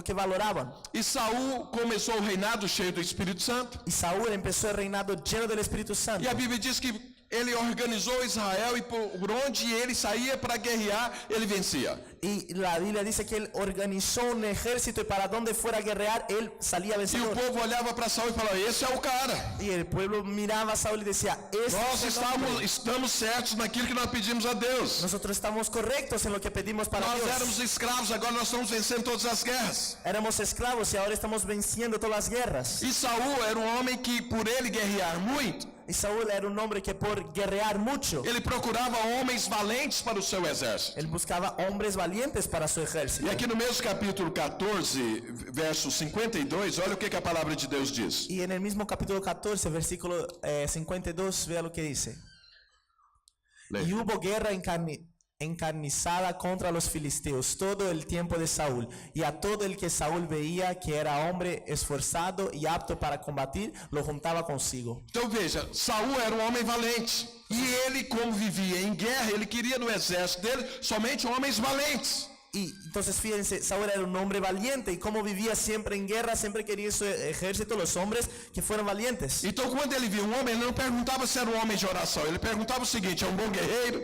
que valoraban. E Saul começou o reinado cheio do Espírito Santo. Y Saúl empezó el reinado lleno del Espíritu Santo. E a Bíblia diz que ele organizou Israel e por onde ele saía para guerrear, ele vencia. Y la Biblia dice que él organizó un ejército y para donde fuera a guerrear, él salía E o vencedor. povo olhava para Saul e falava: esse é o cara. Y el pueblo miraba a Saúl y decía, Nós es el hombre. estamos certos naquilo que nós pedimos a Deus. Nosotros estamos correctos en lo que pedimos para Nós Dios. éramos escravos, agora nós estamos vencendo todas as guerras. Éramos esclavos y ahora estamos venciendo todas las guerras. E Saul era um homem que, por ele guerrear muito, Y Saúl era un hombre que por guerrear mucho, ele procurava homens valentes para o seu exército. él buscaba hombres valientes para su ejército. E aqui no mesmo capítulo 14, verso 52, olha o que a palavra de Deus diz. Y en el mismo capítulo 14, versículo 52, vea lo que dice. Lê. Y hubo guerra encarnizada contra los filisteos todo el tiempo de Saúl, y a todo el que Saúl veía que era hombre esforzado y apto para combatir, lo juntaba consigo. Então veja, Saul era um homem valente. E ele, como vivia em guerra, ele queria no exército dele somente homens valentes. Y entonces fíjense, Saúl era un hombre valiente, y como vivía siempre en guerra, siempre quería en su ejército los hombres que fueran valientes. Então quando ele via um homem, ele não perguntava se era um homem de oração. Ele perguntava o seguinte: é um bom guerreiro?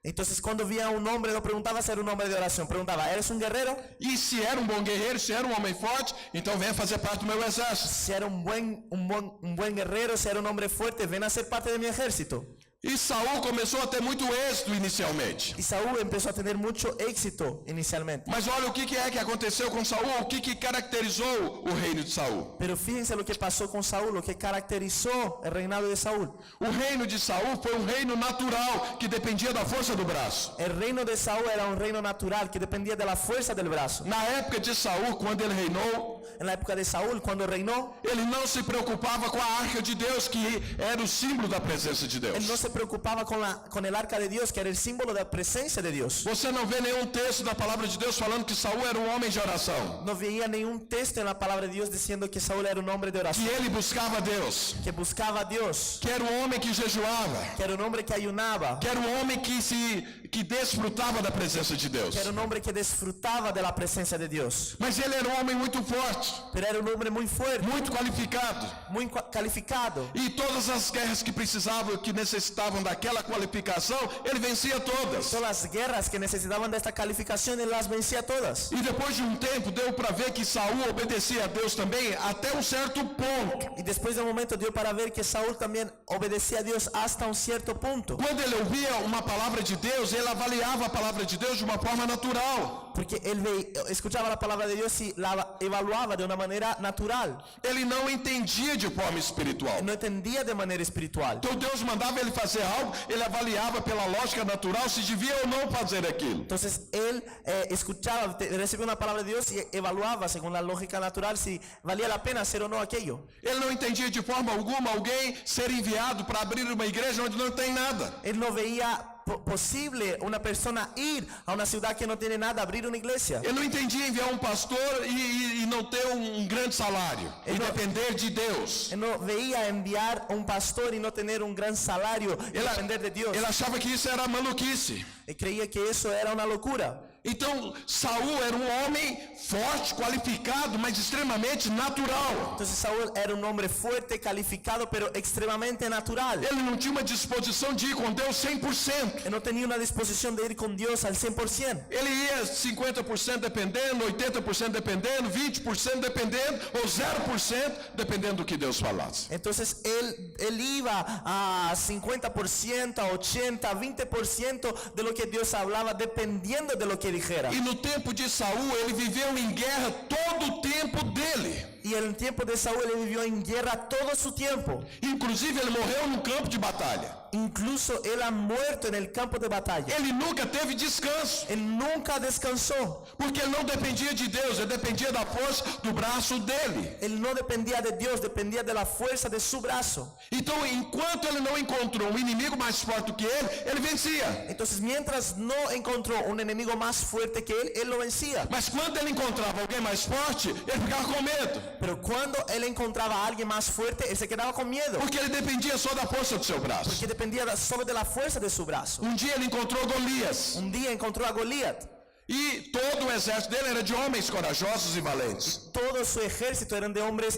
Entonces cuando veía a un hombre, no preguntaba si era un hombre de oración, preguntaba, ¿eres un guerrero? E se era um bom guerreiro, se era um homem forte, então venha fazer parte do meu exército. Si era un buen guerrero, si era un hombre fuerte, ven a ser parte de mi ejército. E Saul começou a ter muito êxito inicialmente. Y Saúl empezó a tener mucho éxito inicialmente. Mas olha o que é que aconteceu com Saul, o que caracterizou o reino de Saul. Pero fíjense lo que pasó con Saúl, lo que caracterizó el reinado de Saúl. O reino de Saul foi um reino natural que dependia da força do braço. El reino de Saúl era un reino natural que dependía de la fuerza del brazo. Na época de Saul, quando ele reinou, En la época de Saúl, cuando reinó, ele não se preocupava com a arca de Deus, que era o símbolo da presença de Deus. él no se preocupaba con el arca de Dios, que era el símbolo de la presencia de Dios. Você não vê nenhum texto da palavra de Deus falando que Saul era um homem de oração, No veía ningún texto en la palabra de Dios diciendo que Saúl era un hombre de que oración, ele buscava a Deus, que buscaba a Dios, que era um homem que jejuava, que era un hombre que ayunaba, que era um homem que desfrutava da presença de Deus. que era un hombre que disfrutaba de la presencia de Dios. Mas ele era um homem muito forte, Pero era un hombre muy fuerte, muito qualificado. muy calificado. E todas as guerras que precisavam, que necessitavam daquela qualificação, ele vencia todas. Todas las guerras que necesitaban de esta calificación, él las vencía todas. E depois de um tempo, deu para ver que Saul obedecia a Deus também até um certo ponto. Y después de un momento dio para ver que Saúl también obedecía a Dios hasta un cierto punto. Quando ele ouvia uma palavra de Deus, ele avaliava a palavra de Deus de uma forma natural. Porque él escuchaba la palabra de Dios y la evaluaba de una manera natural. Ele não entendia de forma espiritual. No entendía de manera espiritual. Então Deus mandava ele fazer algo, ele avaliava pela lógica natural se devia ou não fazer aquilo. Entonces él escuchaba, recibía una palabra de Dios y evaluaba según la lógica natural si valía la pena hacer o no aquello. Ele não entendia de forma alguma alguém ser enviado para abrir uma igreja onde não tem nada. Él no veía posible una persona ir a una ciudad que no tiene nada, abrir una iglesia. Ele não entendia enviar um pastor e não ter um grande salário e depender de Deus. Él no veía enviar un pastor y no tener un gran salario y depender de Dios. Ele achava que isso era maluquice. Él creía que eso era una locura. Então Saul era um homem forte, qualificado, mas extremamente natural. Entonces Saúl era un hombre fuerte, calificado, pero extremadamente natural. Ele não tinha uma disposição de ir com Deus 100%. Él no tenía una disposición de ir con Dios al 100%. Ele ia 50% dependendo, 80% dependendo, 20% dependendo, ou 0% dependendo do que Deus falasse. Entonces él iba a 50%, a 80%, 20% de lo que Dios hablaba, dependiendo de lo que dijera. E no tempo de Saul, ele viveu em guerra todo o tempo dele. Y en el tiempo de Saúl él vivió en guerra todo su tiempo. Inclusive, ele morreu no campo de batalha. Incluso él ha muerto en el campo de batalla. Ele nunca teve descanso, Él nunca descansó. porque ele não dependia de Deus, ele dependia da força do braço dele. Él no dependía de Dios, dependía de la fuerza de su brazo. Então, enquanto ele não encontrou um inimigo mais forte do que ele vencia. Entonces, mientras no encontró un enemigo más fuerte que él lo vencía. Mas quando ele encontrava alguém mais forte, ele ficava com medo, Pero cuando él encontraba a alguien más fuerte, él se quedaba con miedo. porque ele dependia só da força do seu braço. Porque dependía solo de la fuerza de su brazo. Um dia ele encontrou Golias, Un día encontró a Goliat. e todo o exército dele era de homens corajosos e valentes. Todo su ejército eran de hombres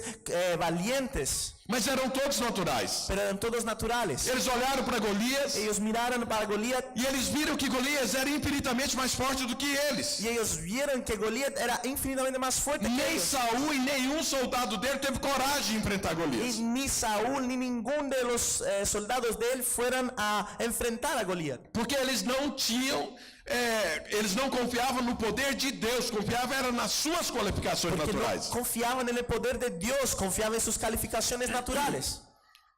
valientes, Mas eram todos naturais. pero eran todos naturales. Eles olharam para Golias Ellos miraron para Goliat e eles viram que Golias era infinitamente mais forte do que eles. y ellos vieron que Goliat era infinitamente más fuerte que Nem ellos. Saul e nenhum soldado dele teve coragem de enfrentar Y Golias. ni Saúl ni ningún de los soldados de él fueron a enfrentar a Goliat. Porque eles não tinham, eles não confiavam no poder de Deus, confiavam era nas suas qualificações Porque no naturais. confiaban en el poder de Dios, confiaban en sus calificaciones naturales.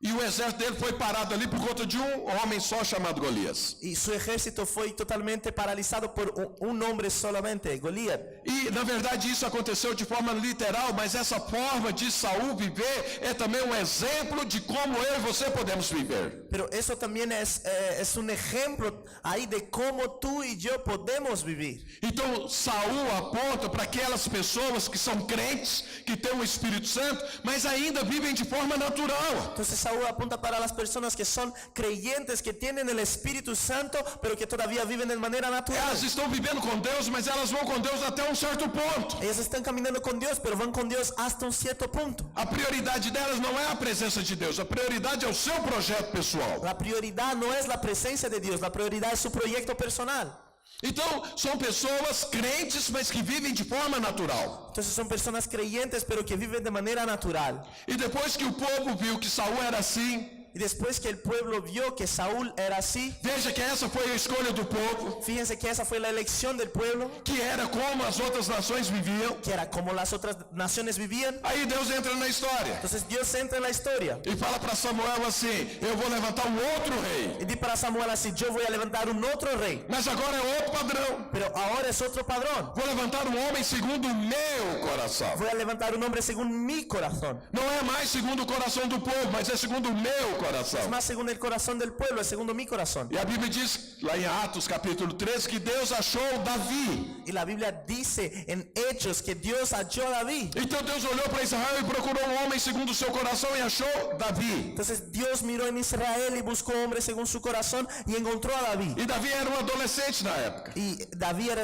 E o exército dele foi parado ali por conta de um homem só chamado Golias. Y su ejército fue totalmente paralizado por un hombre solamente, Goliat. E, na verdade, isso aconteceu de forma literal, mas essa forma de Saul viver é também um exemplo de como eu e você podemos viver. Pero eso también es un ejemplo ahí de cómo tú y yo podemos vivir. Então, Saul aponta para aquelas pessoas que são crentes, que têm o Espírito Santo, mas ainda vivem de forma natural. Entonces Saúl apunta para las personas que son creyentes, que tienen el Espíritu Santo, pero que todavía viven de manera natural. Elas estão vivendo com Deus, mas elas vão com Deus até um certo ponto. Ellas están caminando con Dios, pero van con Dios hasta un cierto punto. A prioridade delas não é a presença de Deus, a prioridade é o seu projeto pessoal. La prioridad no es la presencia de Dios, la prioridad es su proyecto personal. Então, são pessoas crentes, mas que vivem de forma natural. Entonces son personas creyentes, pero que viven de manera natural. E depois que o povo viu que Saul era assim, Y después que el pueblo vio que Saúl era así, veja que essa foi a escolha do povo, fíjense que esa fue la elección del pueblo, que era como as outras nações viviam. que era como las otras naciones vivían. Aí Deus entra na história Entonces Dios entra en la historia e fala para Samuel assim: eu vou levantar um outro rei, y di para Samuel así: yo voy a levantar un otro rey, mas agora é outro padrão. pero ahora es otro padrón. Vou levantar um homem segundo o meu coração. Voy a levantar un hombre según mi corazón. Não é mais segundo o coração do povo, mas é segundo o meu coração. Es más según el corazón del pueblo, es segundo mi corazón. E a Bíblia diz, lá em Atos capítulo 13, que Deus achou Davi. Y la Biblia dice en Hechos que Dios halló a David. Então Deus olhou para Israel e procurou um homem segundo o seu coração e achou Davi. Entonces Dios miró en Israel y buscó hombre según su corazón y encontró a David. E Davi era um adolescente na época. Y David era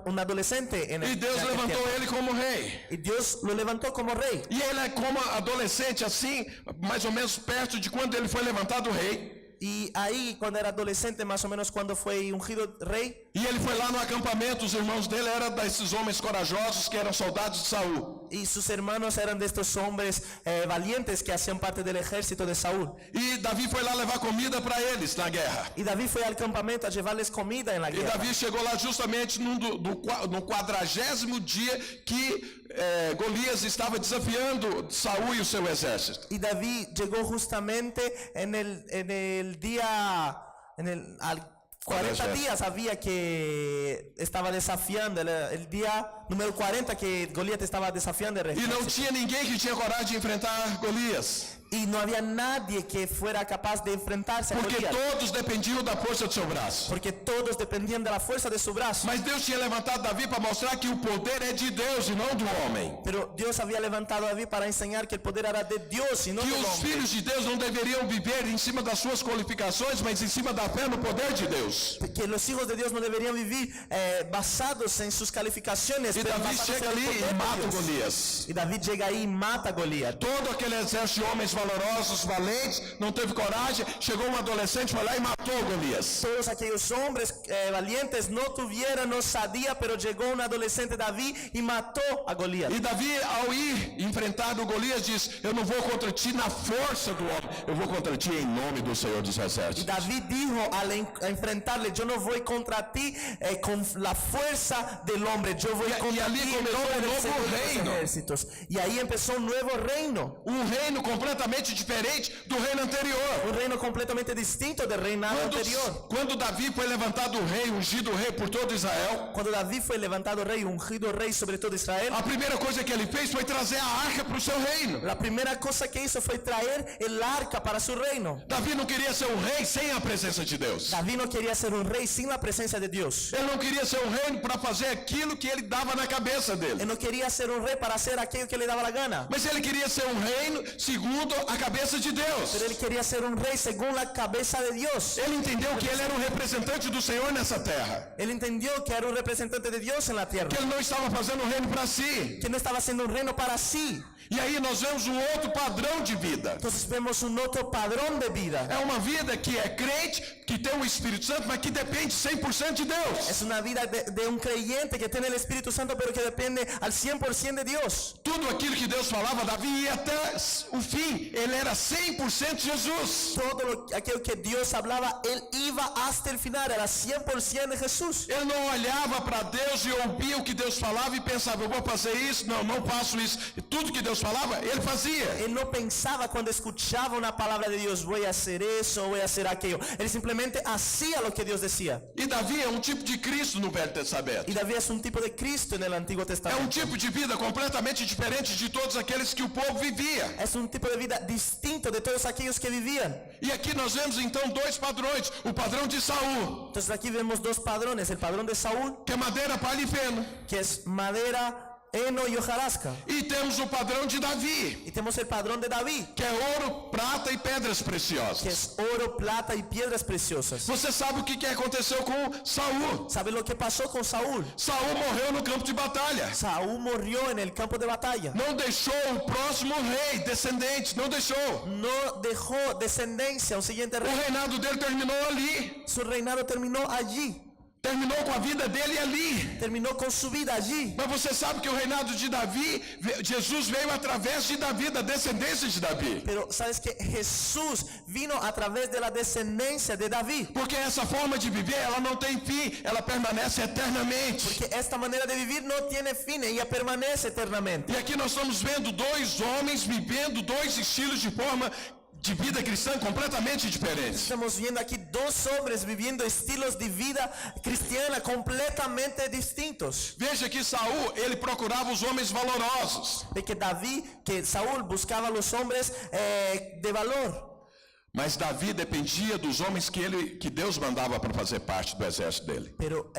un adolescente en E Deus en aquel levantou tiempo. ele como rei. Y Dios lo levantó como rey. E ele é como adolescente, assim, mais ou menos perto de quando ele foi levantado rei. Y ahí cuando era adolescente, más o menos cuando fue ungido rey, E ele foi lá no acampamento, os irmãos dele eram desses homens corajosos que eram soldados de Saul. y sus hermanos eran de estos hombres valientes que hacían parte del ejército de Saúl. E Davi foi lá levar comida para eles na guerra. Y David fue al campamento a llevarles comida en la E guerra. Davi chegou lá justamente no 40º dia que Golias estava desafiando Saul e o seu exército. Y David llegó justamente en el día, al 40 días había que estaba desafiando, el día número 40 que Goliat estaba desafiando el E não ejército. tinha ninguém que tinha coragem de enfrentar Golias. Y no había nadie que fuera capaz de enfrentarse a Porque Goliat, todos dependiam da força do seu braço. porque todos dependían de la fuerza de su brazo. Mas Deus tinha levantado Davi para mostrar que o poder é de Deus e não do homem. Pero Dios había levantado a David para enseñar que el poder era de Dios y no Que del os hombre. filhos de Deus não deveriam viver em cima das suas qualificações, mas em cima da fé no poder de Deus. Que los hijos de Dios no deberían vivir basados en sus calificaciones, E pero Davi basados chega en el ali poder e de mata o Dios. Golias. Y David llega ahí y mata a Goliat. Todo aquele exército de homens valorosos, valentes, não teve coragem. Chegou um adolescente, foi lá e matou Golias. Todos aquellos hombres valientes no tuvieron osadía, pero llegó un adolescente David y mató a Goliat. E Davi, ao ir enfrentar o Golias, diz: eu não vou contra ti na força do homem, eu vou contra ti em nome do Senhor dos Y Exércitos. David dijo al enfrentarle: yo no voy contra ti con la fuerza del hombre, yo voy Y contra allí ti en comenzó nombre un del nuevo Señor de los reino. ejércitos. Y ahí empezó un nuevo reino, Um reino completamente diferente do reino anterior. un reino completamente distinto del reinado anterior. Quando Davi foi levantado rei, ungido rei por todo Israel, Cuando David fue levantado rey, ungido rey sobre todo Israel, a primeira coisa que ele fez foi trazer a arca para o seu reino. la primera cosa que hizo fue traer el arca para su reino. Davi não queria ser um rei sem a presença de Deus. David no quería ser un rey sin la presencia de Dios. Ele não queria ser um rei para fazer aquilo que ele dava na cabeça dele. Él no quería ser un rey para hacer aquello que le daba la gana. Mas ele queria ser um reino segundo a cabeça de Deus. Pero él quería ser un rey según la cabeza de Dios. Ele entendeu que ele era um representante do Senhor nessa terra. Él entendió que era un representante de Dios en la tierra, Que ele não estava fazendo um reino para si. que no estaba haciendo un reino para sí. E aí nós vemos um outro padrão de vida. Entonces vemos un otro padrón de vida. É uma vida que é crente, que tem o Espírito Santo, mas que depende 100% de Deus. Es una vida de un creyente que tiene el Espíritu Santo, pero que depende al 100% de Dios. Tudo aquilo que Deus falava, Davi ia até o fim. ele era 100% Jesus. Aquello que Dios hablaba, él iba hasta el final, era 100% de Jesús. Ele não olhava para Deus e ouvia o que Deus falava e pensava, eu vou fazer isso, não faço isso. E tudo que Deus falava, ele fazia. Él no pensaba cuando escuchaba una palabra de Dios, voy a hacer eso, voy a hacer aquello. Él simplemente hacía lo que Dios decía. E Davi é um tipo de Cristo no Velho Testamento. Y David es un tipo de Cristo en el Antiguo É um Testamento. tipo de vida completamente diferente de todos aqueles que o povo vivia. Es un tipo de vida distinto de todos aquellos que vivían. E aqui nós vemos então dois padrões. O padrão de Saul, Entonces aquí vemos dos padrones, el padrón de Saúl, que é madeira, palha e feno. que es madera, heno y hojarasca. E temos o padrão de Davi, Y tenemos el padrón de David, que é ouro, prata e pedras que preciosas. es oro, plata y piedras preciosas. Você sabe o que aconteceu com Saul? ¿Sabe lo que pasó con Saúl? Saul morreu no campo de batalha. Saúl murió en el campo de batalla. Não deixou o próximo rei, descendente, não deixou. No dejó descendencia, un siguiente O rey. reinado dele terminou ali. Su reinado terminó allí. Terminou com a vida dele ali. Terminó con su vida allí. Mas você sabe que o reinado de Davi, Jesus veio através de Davi, da descendência de Davi. Pero sabes que Jesús vino a través de la descendencia de David. Porque essa forma de viver, ela não tem fim, ela permanece eternamente. Porque esta manera de vivir no tiene fin, ella permanece eternamente. E aqui nós estamos vendo dois homens vivendo dois estilos de forma de vida cristã completamente diferentes. Estamos viendo aquí dos hombres viviendo estilos de vida cristiana completamente distintos. Veja que Saul, ele procurava os homens valorosos. De que Saúl buscaba a los hombres de valor. Mas Davi dependia dos homens que Deus mandava para fazer parte do exército dele. Pero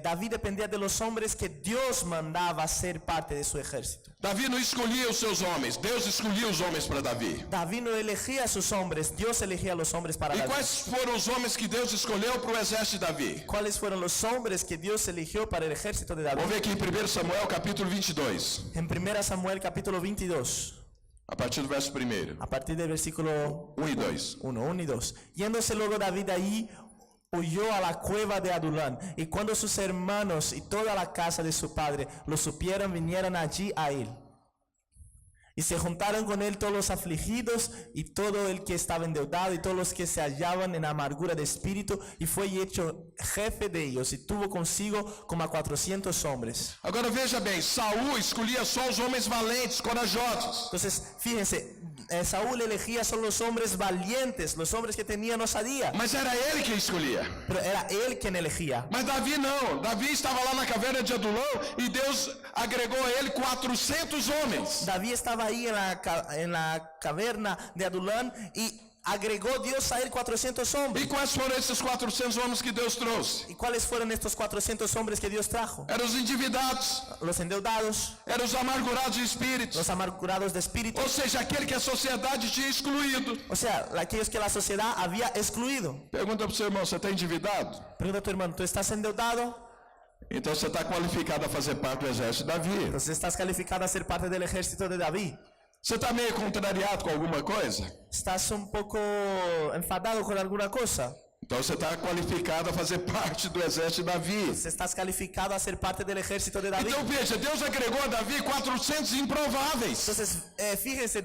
David dependía de los hombres que Dios mandaba a ser parte de su ejército. Davi não escolhia os seus homens, Deus escolhia os homens para Davi. David no elegía a sus hombres, Dios elegía a los hombres para E David. quais foram os homens que Deus escolheu para o exército de Davi? ¿Cuáles fueron los hombres que Dios eligió para el ejército de David? Vamos ver aqui em 1 Samuel capítulo 22, En 1 Samuel capítulo 22, a partir do verso 1, a partir del versículo 1 e 2. 1 y 2. Yéndose luego David ahí, huyó a la cueva de Adulán. Y cuando sus hermanos y toda la casa de su padre lo supieron, vinieron allí a él. Y se juntaron con él todos los afligidos y todo el que estaba endeudado y todos los que se hallaban en amargura de espíritu, y fue hecho jefe de ellos, y tuvo consigo como a 400 hombres. Agora veja bem, Saul escolhia só os homens valentes, corajosos. Entonces, fíjense, Saúl elegía solo los hombres valientes, los hombres que tenían osadía, Mas era ele quem escolhia. pero era él quien elegía. Mas Davi não. Davi estava lá na caverna de Adulão e Deus agregou a ele 400 homens. David estaba ahí en la caverna de Adulán y agregó Dios a él 400 hombres. E quais foram esses 400 homens que Deus trouxe? ¿Y cuáles fueron estos 400 hombres que Dios trajo? Eram os endividados, Los endeudados, eram os amargurados de espírito. los amargurados de espíritu, Ou seja, aquele que a sociedade tinha excluído. o sea, aquellos que la sociedad había excluido. Pergunta para o seu irmão, você está endividado? Pregunta a tu hermano, ¿tú estás endeudado? Então você está qualificado a fazer parte do exército de Davi. Entonces estás calificado a ser parte del ejército de David. Você está meio contrariado com alguma coisa? ¿Estás un poco enfadado con alguna cosa? Então você está qualificado a fazer parte do exército de Davi. Estás calificado a ser parte del ejército de David. Então veja, Deus agregou a Davi 400 improváveis. Entonces, fíjense,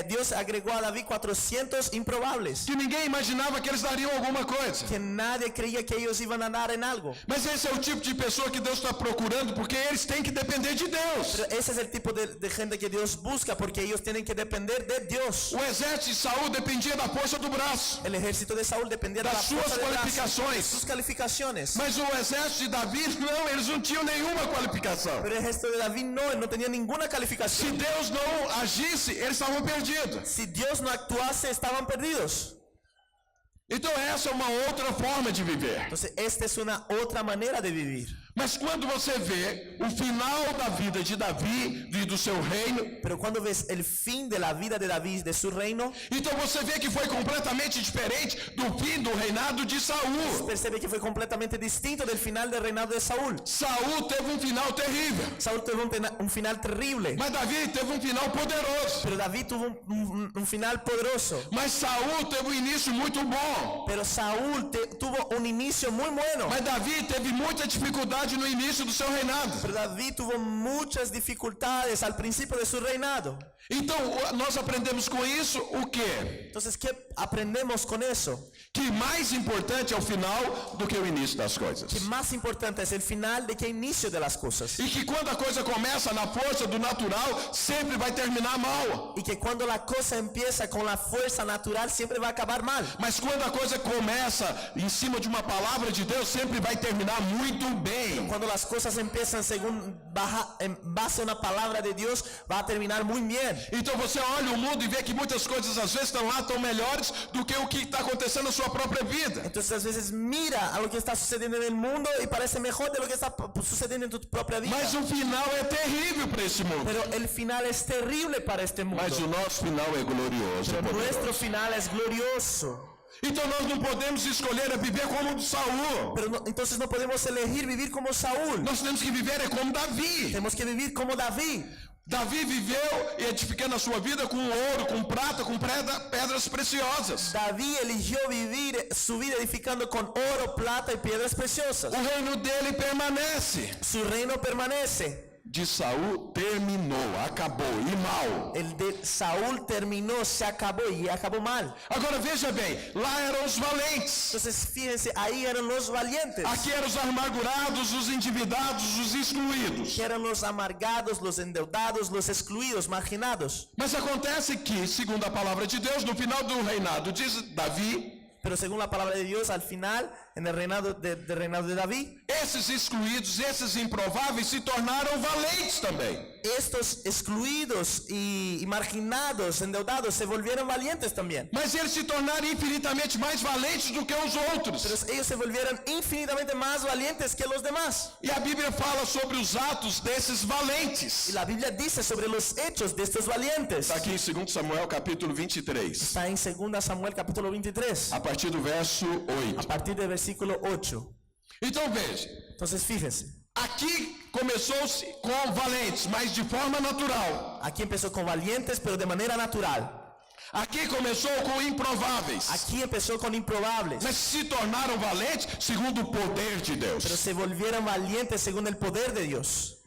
Dios agregó a David 400 improbables, Que ninguém imaginava que eles dariam alguma coisa. que nadie creía que ellos iban a dar en algo. Mas esse é o tipo de pessoa que Deus está procurando, porque eles têm que depender de Deus. Pero ese es el tipo de gente que Dios busca, porque ellos tienen que depender de Dios. O exército de Saul dependia da força do braço, El ejército de Saúl dependía de la das suas fuerza del brazo, qualificações. sus calificaciones. Mas o exército de Davi, não, eles não tinham nenhuma qualificação. Pero el ejército de David no, él no tenía ninguna Se calificación. Deus não agisse, eles estavam perdidos. Si Dios no actuase, estaban perdidos. Então essa é uma outra forma de viver. Entonces, esta es una otra manera de vivir. Mas quando você vê o final da vida de Davi e do seu reino, Pero cuando ves el fin de la vida de David, de su reino, então você vê que foi completamente diferente do fim do reinado de Saul. percebe que fue completamente distinto del final del reinado de Saúl. Saul teve um final terrível, Saúl tuvo un final terrible, mas Davi teve um final poderoso. pero David tuvo un final poderoso. Mas Saul teve um início muito bom, Pero Saúl tuvo un inicio muy bueno, mas Davi teve muita dificuldade dificuldade no início do seu reinado. Pero David tuvo muchas dificultades al principio de su reinado. Então, nós aprendemos com isso o quê? Entonces, ¿qué aprendemos con eso? Que mais importante é o final do que o início das coisas. Que más importante es el final de que el inicio de las cosas. E que quando a coisa começa na força do natural, sempre vai terminar mal. Y que cuando la cosa empieza con la fuerza natural, siempre va a acabar mal. Mas quando a coisa começa em cima de uma palavra de Deus, sempre vai terminar muito bem. Cuando las cosas empiezan en base a una palabra de Dios, va a terminar muy bien. Então você olha o mundo e vê que muitas coisas às vezes estão lá tão melhores do que o que está acontecendo na sua própria vida. Entonces a veces mira a lo que está sucediendo en el mundo y parece mejor de lo que está sucediendo en tu propia vida. Mas o final é terrível para esse mundo. Pero el final es terrible para este mundo. Mas o nosso final é glorioso. Pero nuestro final es glorioso. Então nós não podemos escolher a viver como o Saul. Pero entonces no podemos elegir vivir como Saúl. Nós temos que viver como Davi. Tenemos que vivir como David. Davi viveu edificando a sua vida com ouro, com prata, com pedras preciosas. David eligió vivir su vida edificando con oro, plata y piedras preciosas. O reino dele permanece. Su reino permanece. De Saul terminou, acabou, e mal. El de Saúl terminó, se acabó y acabó mal. Agora veja bem, lá eram os valentes. Entonces fíjense, ahí eran los valientes. Aqui eram os amargurados, os endividados, os excluídos. Que eran los amargados, los endeudados, los excluidos, marginados. Mas acontece que, segundo a palavra de Deus, no final do reinado de Davi, pero según la palabra de Dios, al final, en el reinado de David, esses excluídos, esses improváveis se tornaram valentes também. Estos excluidos y marginados, endeudados, se volvieron valientes también. Mas eles se tornaram infinitamente mais valentes do que os outros. Pero ellos se volvieron infinitamente más valientes que los demás. E a Bíblia fala sobre os atos desses valentes. Y la Biblia dice sobre los hechos de estos valientes. Está aqui em 2 Samuel capítulo 23. Está en 2 Samuel capítulo 23. A partir do verso 8. A partir del versículo 8. Então veja. Entonces fíjense. Aqui começou-se com valentes, mas de forma natural. Aquí empezó con valientes, pero de manera natural. Aqui começou com improváveis. Aquí empezó con improbables. Mas se tornaram valentes segundo o poder de Deus. Pero se volvieron valientes según el poder de Dios.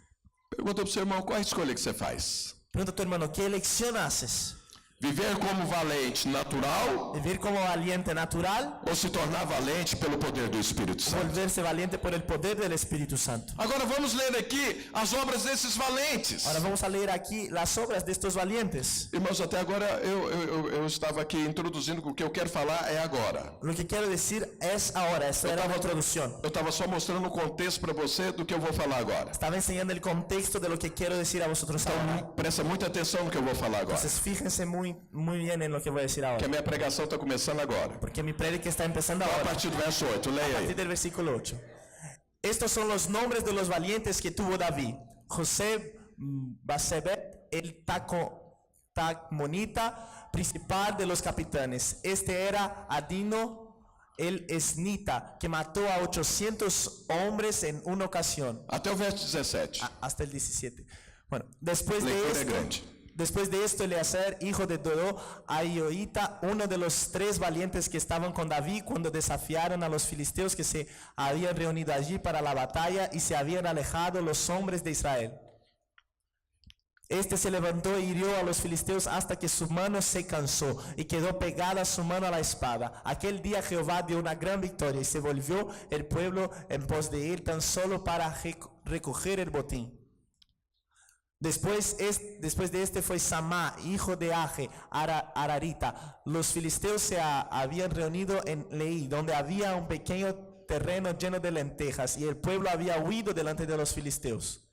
Pergunta para o seu irmão, qual a escolha que você faz? Pregunta a tu hermano, ¿qué elección haces? Viver como valente natural ¿Vivir como valiente natural? ou se tornar valente pelo poder do Espírito Santo? Volverse valiente por el poder del Espíritu Santo. Agora vamos ler aqui as obras desses valentes. Ahora vamos a leer aquí las obras de estos valientes. Irmãos, até agora eu estava aqui introduzindo que o que eu quero falar é agora. Lo que quiero decir es ahora. Esta era la introducción. Eu estava só mostrando o contexto para você do que eu vou falar agora. Estaba enseñando el contexto de lo que quiero decir a vosotros ahora. Então presta muita atenção no que eu vou falar agora. Entonces fíjense muy bien en lo que voy a decir Que a ahora. minha pregação está começando agora. Porque mi prédica está empezando A ahora. partir do verso 8, A leia partir aí. del versículo 8. Estos son los nombres de los valientes que tuvo David. José Basebet, el Tacmonita, principal de los capitanes. Este era Adino el Esnita, que mató a 800 hombres en una ocasión. Até o verso 17. Hasta el 17. Bueno, después Leitura de grande. esto... Después de esto, Eleazar, hijo de Dodo, Aioita, uno de los 3 valientes que estaban con David cuando desafiaron a los filisteos que se habían reunido allí para la batalla y se habían alejado los hombres de Israel. Este se levantó e hirió a los filisteos hasta que su mano se cansó y quedó pegada su mano a la espada. Aquel día Jehová dio una gran victoria y se volvió el pueblo en pos de él tan solo para recoger el botín. Después de este fue Samá, hijo de Age, Ararita. Los filisteos se habían reunido en Leí, donde había un pequeño terreno lleno de lentejas, y el pueblo había huido delante de los filisteos.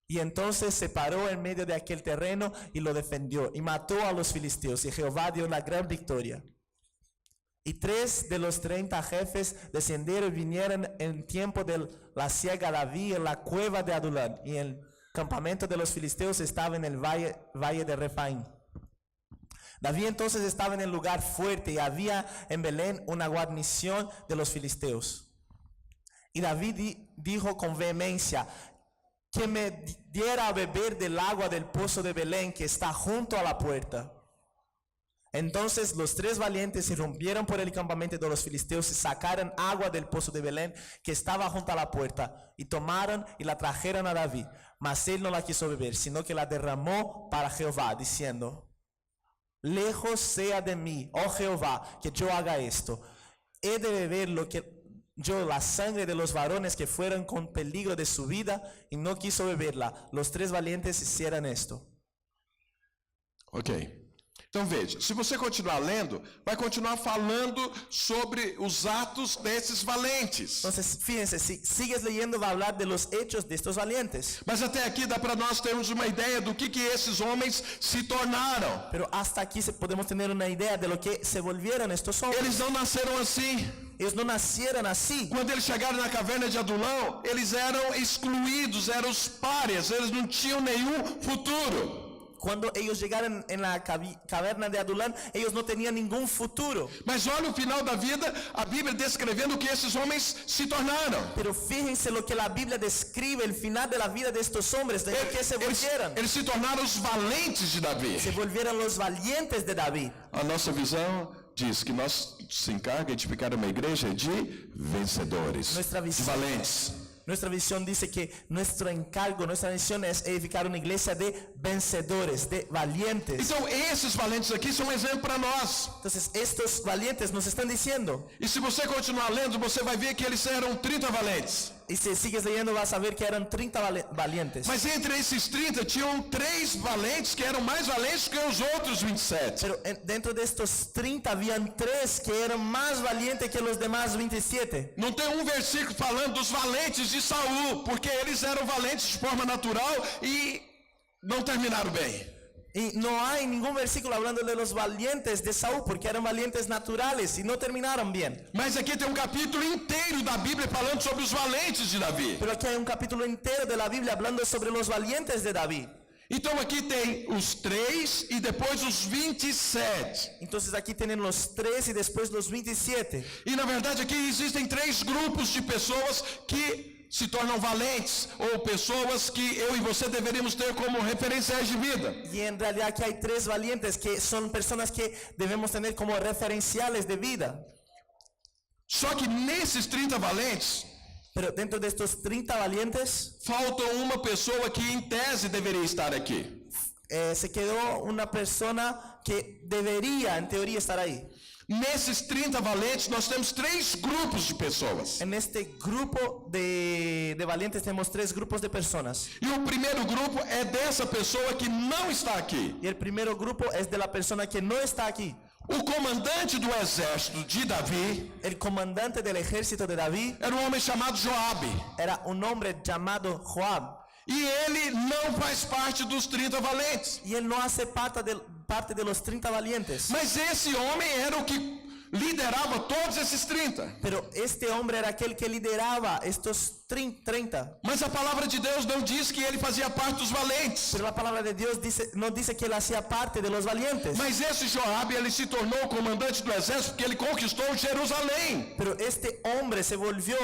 Y entonces se paró en medio de aquel terreno y lo defendió, y mató a los filisteos, y Jehová dio una gran victoria. Y 3 de los 30 jefes descendieron y vinieron en tiempo de la siega a David en la cueva de Adulán, y el campamento de los filisteos estaba en el valle de Refaim. David entonces estaba en el lugar fuerte y había en Belén una guarnición de los filisteos. Y David dijo con vehemencia: que me diera a beber del agua del pozo de Belén que está junto a la puerta. Entonces los 3 valientes irrumpieron por el campamento de los filisteos y sacaron agua del pozo de Belén que estaba junto a la puerta y tomaron y la trajeron a David. Mas él no la quiso beber, sino que la derramó para Jehová, diciendo: lejos sea de mí, oh Jehová, que yo haga esto. He de beber la sangre de los varones que fueron con peligro de su vida, y no quiso beberla. Los 3 valientes hicieron esto. Ok. Então veja, se você continuar lendo, vai continuar falando sobre os atos desses valentes. Entonces, fíjense, si sigues leyendo va a hablar de los hechos de estos valientes. Mas até aqui dá para nós termos uma ideia do que esses homens se tornaram. Pero hasta aquí podemos tener una idea de lo que se volvieron estos hombres. Eles não nasceram assim. Ellos no nacieron así. Quando eles chegaram na caverna de Adulão, eles eram excluídos, eram os párias, eles não tinham nenhum futuro. Cuando ellos llegaron en la caverna de Adulán, ellos no tenían ningún futuro. Mas olha o final da vida, a Bíblia descrevendo o que esses homens se tornaram. Pero fíjense lo que la Biblia describe, el final de la vida de estos hombres, de que se volvieron. Eles se tornaram os valentes de Davi. Se volvieron los valientes de David. A nossa visão diz que nós se encarga de ficar uma igreja de vencedores, de valentes. Nuestra visión dice que nuestro encargo, nuestra misión es edificar una iglesia de vencedores, de valientes. Então esses valentes aqui são um exemplo para nós. Entonces estos valientes nos están diciendo. E se você continuar lendo, você vai ver que eles eram 30 valentes. Y si sigues leyendo vas a ver que eran 30 valientes. Mas entre esses 30 tinham 3 valentes que eram mais valentes que os outros 27. Pero dentro de estos 30 habían 3 que eran más valientes que los demás 27. Não tem um versículo falando dos valentes de Saul, porque eles eram valentes de forma natural e não terminaram bem. Y no hay ningún versículo hablando de los valientes de Saúl, porque eran valientes naturales y no terminaron bien. Mas aqui tem um capítulo inteiro da Bíblia falando sobre os valentes de Davi. Pero aquí hay un capítulo entero de la Biblia hablando sobre los valientes de David. Então aqui tem os 3 e depois os 27. Entonces aquí tienen los 3 y después los 27. E na verdade aqui existem 3 grupos de pessoas que se tornam valentes, ou pessoas que eu e você deveríamos ter como referenciais de vida. Y en realidad aquí hay 3 valientes que son personas que debemos tener como referenciales de vida. Só que nesses 30 valentes, pero dentro de estos 30 valientes, falta uma pessoa que em tese deveria estar aqui. Se quedó una persona que debería en teoría estar ahí. Nesses 30 valentes, nós temos 3 grupos de pessoas. En este grupo de valientes tenemos 3 grupos de personas. E o primeiro grupo é dessa pessoa que não está aqui. Y el primer grupo es de la persona que no está aquí. O comandante do exército de Davi, el comandante del ejército de David, era um homem chamado Joabe. Era un hombre llamado Joab. E ele não faz parte dos 30 valentes. Y él no hace parte de los 30 valientes. Mas esse homem era o que liderava todos esses 30. Pero este hombre era aquel que lideraba estos 30. Mas a palavra de Deus não diz que ele fazia parte dos valentes. Pero la palabra de Dios no dice que él hacía parte de los valientes. Mas esse Joabe, ele se tornou o comandante do exército porque ele conquistou Jerusalém. Pero este hombre se volvió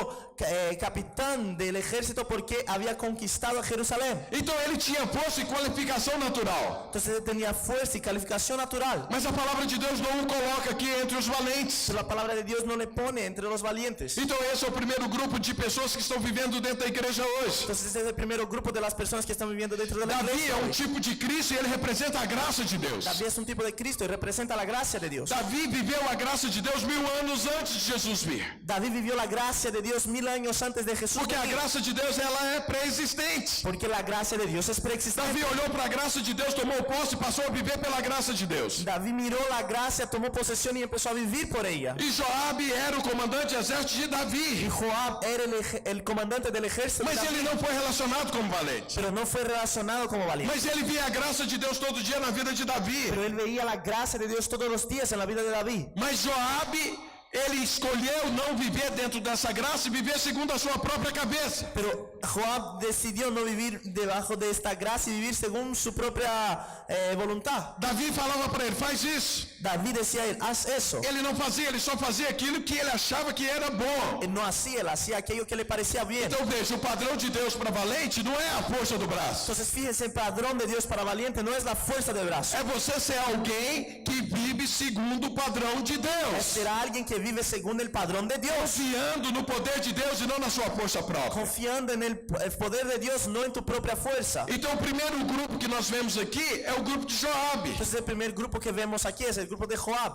capitán del ejército porque había conquistado Jerusalén. Então ele tinha força e qualificação natural. Entonces él tenía fuerza y calificación natural. Mas a palavra de Deus não o coloca aqui entre os valentes. Pero la palabra de Dios no le pone entre los valientes. Então esse é o primeiro grupo de pessoas que estão vivendo dentro da igreja hoje. Entonces ese es el primer grupo de las personas que están viviendo dentro de la Davi iglesia. é um tipo de Cristo e ele representa a graça de Deus. David es un tipo de Cristo y representa la gracia de Dios. Davi viveu a graça de Deus 1000 anos antes de Jesus vir. David vivió la gracia de Dios 1000 años antes de Jesús. Porque a graça de Deus ela é pré-existente. Porque la gracia de Dios es preexistente. Davi olhou para a graça de Deus, tomou posse e passou a viver pela graça de Deus. David miró la gracia, tomó posesión y empezó a vivir por ella. E Joabe era o comandante do exército de Davi. Y Joab era el comandante del ejército. Mas ele não foi relacionado como valente. Pero no fue relacionado como valiente. Mas ele via a graça de Deus todo dia na vida de Davi. Pero él veía la gracia de Dios todos los días en la vida de David. Mas Joabe, ele escolheu não viver dentro dessa graça e viver segundo a sua própria cabeça. Pero Joab decidió no vivir debajo de esta gracia y vivir según su propia voluntad. Davi falava para ele, faz isso. David decía a él, haz eso. Ele não fazia, ele só fazia aquilo que ele achava que era bom. Él no hacía, él hacía aquello que le parecía bien. Então veja, o padrão de Deus para valente não é a força do braço. Entonces fíjense, el padrón de Dios para valiente no es la fuerza del brazo. É você ser alguém que vive segundo o padrão de Es Deus. ser alguien que vive según el padrón de Dios. Confiando no poder de Deus e não na sua força própria. Confiando en el poder de Dios, no en tu propia fuerza. Então o primeiro grupo que nós vemos aqui é o grupo de Joabe. Entonces el primer grupo que vemos aquí es el grupo de Joab.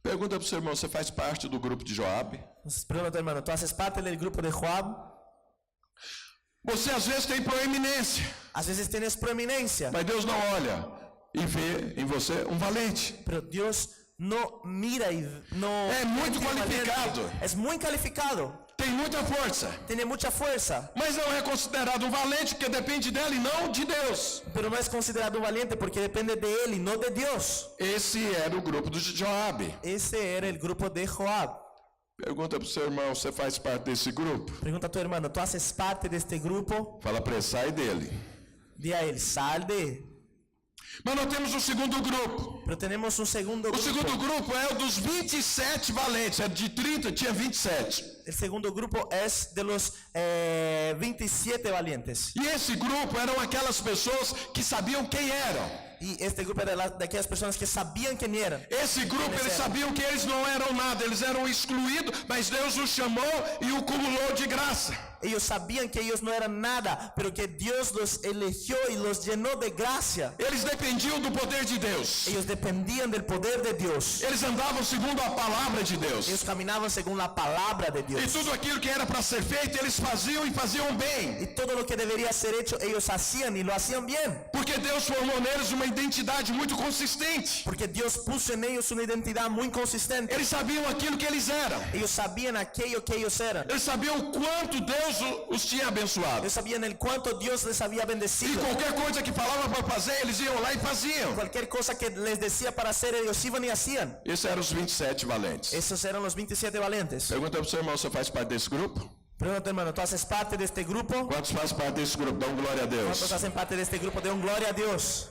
Pergunta para o seu irmão, você faz parte do grupo de Joabe? Entonces pregunta, hermano, ¿tú haces parte del grupo de Joab? Você às vezes tem proeminência, A veces tienes proeminencia, mas Deus não olha e vê em você um valente. pero Dios no mira y no... É muito no tiene qualificado. valiente. Es muy calificado, Tem muita força, tiene mucha fuerza, mas não é considerado um valente porque depende dela e não de Deus. pero no es considerado un valiente porque depende de él y no de Dios. Esse era o grupo de Joabe. Ese era el grupo de Joab. Pergunta para o seu irmão, você faz parte desse grupo? Pregunta a tu hermano, ¿tú haces parte de este grupo? Fala para ele, sai dele. Di a él, sal de... Mas nós temos o segundo grupo. Pero tenemos un segundo O grupo. segundo grupo é o dos 27 valentes. Era de 30, tinha 27. El segundo grupo es de los 27 valientes. E esse grupo eram aquelas pessoas que sabiam quem eram. Y este grupo era de aquellas personas que sabían quién eran. Esse grupo, eles sabiam que eles não eram nada, eles eram excluídos, mas Deus os chamou e o cumulou de graça. Ellos sabían que ellos no eran nada, pero que Dios los eligió y los llenó de gracia. Eles dependiam do poder de Deus. Ellos dependían del poder de Dios. Eles andavam segundo a palavra de Deus. Ellos caminaban según la palabra de E Dios. tudo aquilo que era para ser feito, eles faziam e faziam bem. Y todo lo que debería ser hecho, ellos hacían y lo hacían bien. Porque Deus formou neles uma identidade muito consistente. Porque Dios puso en ellos una identidad muy consistente. Eles sabiam aquilo que eles eram. Ellos sabían aquello que ellos eran. Eles sabiam o quanto Deus os tinha abençoado. Ellos sabían el cuánto Dios les había E bendecido. qualquer coisa que falava para fazer, eles iam lá e faziam. Cualquier cosa que les decía para hacer, ellos iban y hacían. Esses eram os 27 valentes. Esos eran los 27 valientes. Pergunta para o seu irmão, você faz parte desse grupo? Pregunta, hermano, ¿tú haces parte de este grupo? Quantos fazem parte desse grupo? Dá glória a ¿Cuántos Deus. hacen parte de este grupo? De un gloria a Dios.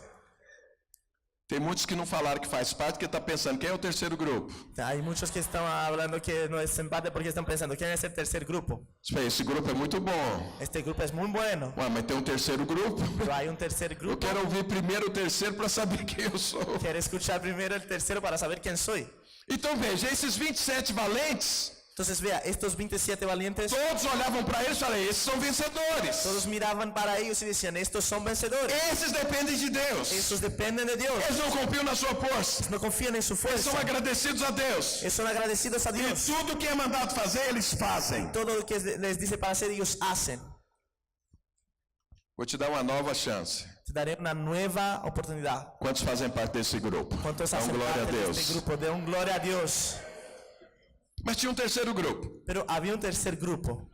Tem muitos que não falaram que faz parte, porque está pensando, quem é o terceiro grupo? Hay muchos que están hablando que no es parte porque están pensando, ¿quién es el tercer grupo? Esse grupo é muito bom. Este grupo es muy bueno, Ué, mas tem um terceiro grupo? pero hay un tercer Eu grupo. quero ouvir primeiro o terceiro para saber quem eu sou. Quiero escuchar primero el tercero para saber quién soy. Então veja, esses 27 valentes, Entonces vea, estos 27 valientes, todos olhavam para eles e falavam, esses são vencedores. todos miraban para ellos y decían, estos son vencedores. Esses dependem de Deus. Estos dependen de Dios. Eles não confiam na sua força. No confían en su Eles fuerza. são agradecidos a Deus. Son agradecidos a E Dios. tudo que é mandado fazer, eles fazem. Todo lo que les dice para hacer, ellos hacen. Vou te dar uma nova chance. Te daré una nueva oportunidad. Quantos fazem parte desse grupo? ¿Cuántos Dá hacen glória a parte de Deus. este grupo? De un gloria a Dios. Mas tinha um terceiro grupo, Pero había un tercer grupo,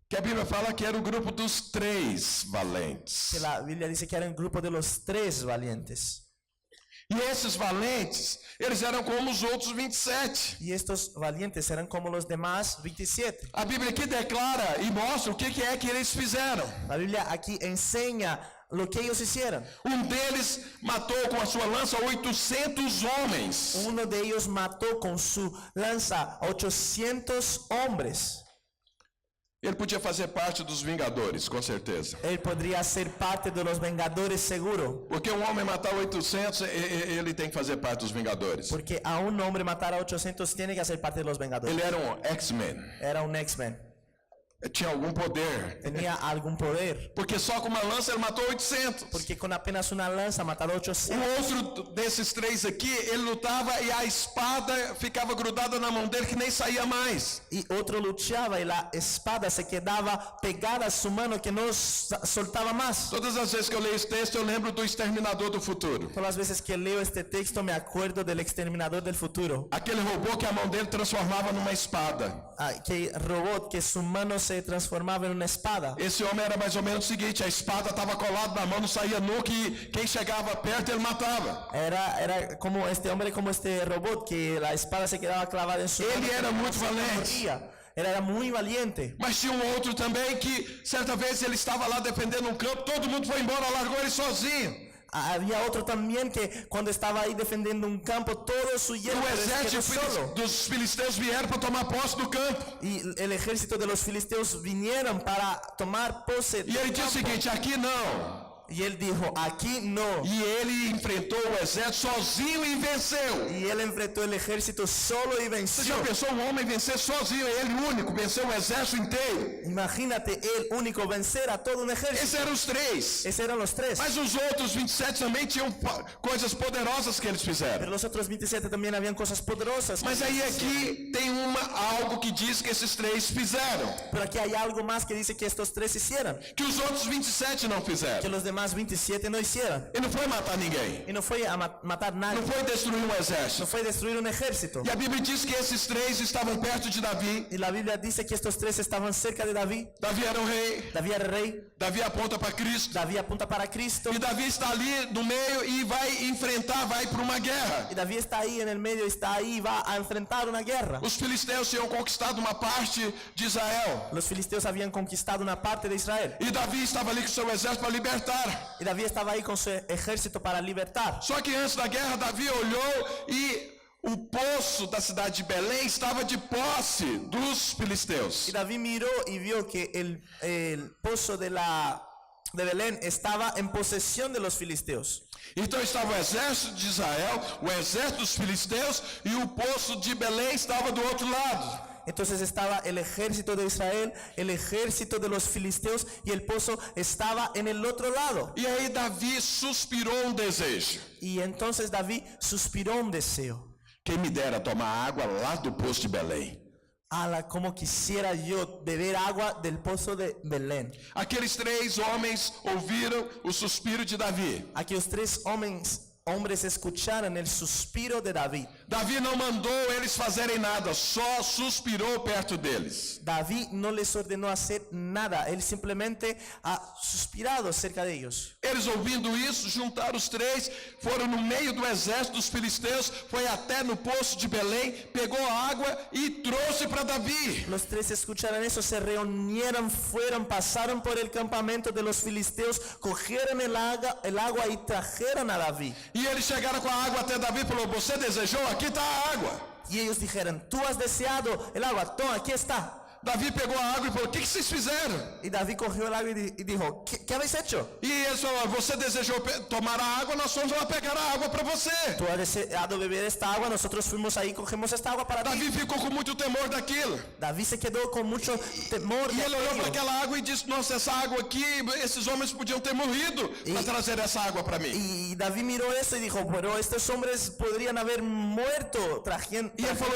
que a Bíblia fala que era o grupo dos 3 valentes. que la Biblia dice que era el grupo de los 3 valientes. E esses valentes, eles eram como os outros 27. Y estos valientes eran como los demás 27. A Bíblia aqui declara e mostra o que é que eles fizeram. La Biblia aquí enseña lo que ellos hicieron. Deles matou com a sua lança 800 homens. Uno de ellos mató con su lanza 800 hombres. Ele podia fazer parte dos Vingadores, com certeza. Él podría ser parte de los Vengadores seguro. Porque um homem matar 800, ele tem que fazer parte dos Vingadores. Porque a un hombre matar a 800 tiene que hacer parte de los Vengadores. Ele era um X-Men. Era un X-Men. Tinha algum poder. Tenía algún poder. Porque só com uma lança ele matou 800. Porque con apenas una lanza mataba a 800. Outro desses 3 aqui, ele lutava e a espada ficava grudada na mão dele que nem saía mais. Y otro luchaba y la espada se quedaba pegada a su mano que no soltaba más. Todas as vezes que eu leio esse texto, eu lembro do Exterminador do Futuro. Todas las veces que leo este texto me acuerdo del Exterminador del Futuro. Aquele robô que a mão dele transformava numa espada. Que robot que su mano se transformaba en una espada. Esse homem era mais ou menos o seguinte, a espada estava colada na mão, não saía nunca e quem chegava perto ele matava. Era como este hombre, como este robot, que la espada se quedaba clavada en su mano. Ele era muito valente. Él era muy valiente. Mas tinha um outro também que, certa vez, ele estava lá defendendo um campo, todo mundo foi embora, largou ele sozinho. Había otro también que cuando estaba ahí defendiendo un campo, todo su E hierro o exército solo. dos filisteus vieram para tomar posse do campo. Y el ejército de los filisteos vinieron para tomar pose E del ele disse o campo. seguinte: aqui não. Y él dijo, aquí no. E ele enfrentou o exército sozinho e venceu. Y él enfrentó el ejército solo y Você já venció. pensou um homem vencer sozinho, ele único, venceu o exército inteiro? Imagínate él único vencer a todo un ejército. Esses eram os três. Esos eran los tres. Mas os outros 27 também tinham coisas poderosas que eles Pero fizeram. los otros 27 también habían cosas poderosas. Mas aí aqui tem algo que diz que esses três fizeram, Pero aquí hay algo más que dice que estos tres hicieron, que os outros 27 não que fizeram. los demás 27 no hicieron. E não foi matar ninguém. Y no fue a matar nadie, Não foi destruir um no exército. fue destruir un ejército. E a Bíblia diz que esses três estavam perto de Davi. Y la Biblia dice que estos tres estaban cerca de David. Davi era o rei. David era rey, Davi aponta para Cristo. David apunta para Cristo. E Davi está ali no meio e vai enfrentar, vai para uma guerra. Y David está ahí en el medio, está ahí, va a enfrentar una guerra. Os filisteus tinham conquistado uma parte de Israel. Los filisteos habían conquistado una parte de Israel. E Davi estava ali com seu exército para libertar. Y David estaba ahí con su ejército para libertar. Só que antes da guerra, Davi olhou e o poço da cidade de Belém estava de posse dos filisteus. Y David miró y vio que el pozo de Belén estaba en posesión de los filisteos. Então estava o exército de Israel, o exército dos filisteus e o poço de Belém estava do outro lado. Entonces estaba el ejército de Israel, el ejército de los filisteos y el pozo estaba en el otro lado. E aí Davi suspirou desejo. Y entonces David suspiró un deseo. Quem me dera tomar água lá do poço de Belém. Como quisiera yo beber agua del pozo de Belén. Aqueles três homens ouviram o suspiro de Davi. Aquellos tres hombres escucharon el suspiro de David. Davi não mandou eles fazerem nada, só suspirou perto deles. David no les ordenó hacer nada, él simplemente ha suspirado cerca de ellos. Eles ouvindo isso, juntaram os três, foram no meio do exército dos filisteus, foi até no poço de Belém, pegou a água e trouxe para Davi. Los tres escucharon eso, se reunieron, fueron, pasaron por el campamento de los filisteos, cogieron el agua y trajeron a David. E eles chegaram com a água até Davi e falou: você desejou? Aqui está a água. Y ellos dijeron, tú has deseado el agua, toma, aquí está. Davi pegou a água e falou: o que vocês fizeram? Y David cogió el agua y dijo, ¿qué habéis hecho? E eles falaram: você desejou tomar a água, nós fomos lá pegar a água para você. Tú has deseado beber esta agua, nosotros fuimos ahí y cogemos esta agua para ti. Davi ficou com muito temor daquilo. David se quedó con mucho temor E de ele olhou para aquello. aquela água e disse: nossa, essa água aqui, esses homens podiam ter morrido para trazer essa água para mim. Y David miró eso y dijo, pero estos hombres podrían haber muerto trayendo. E ele falou: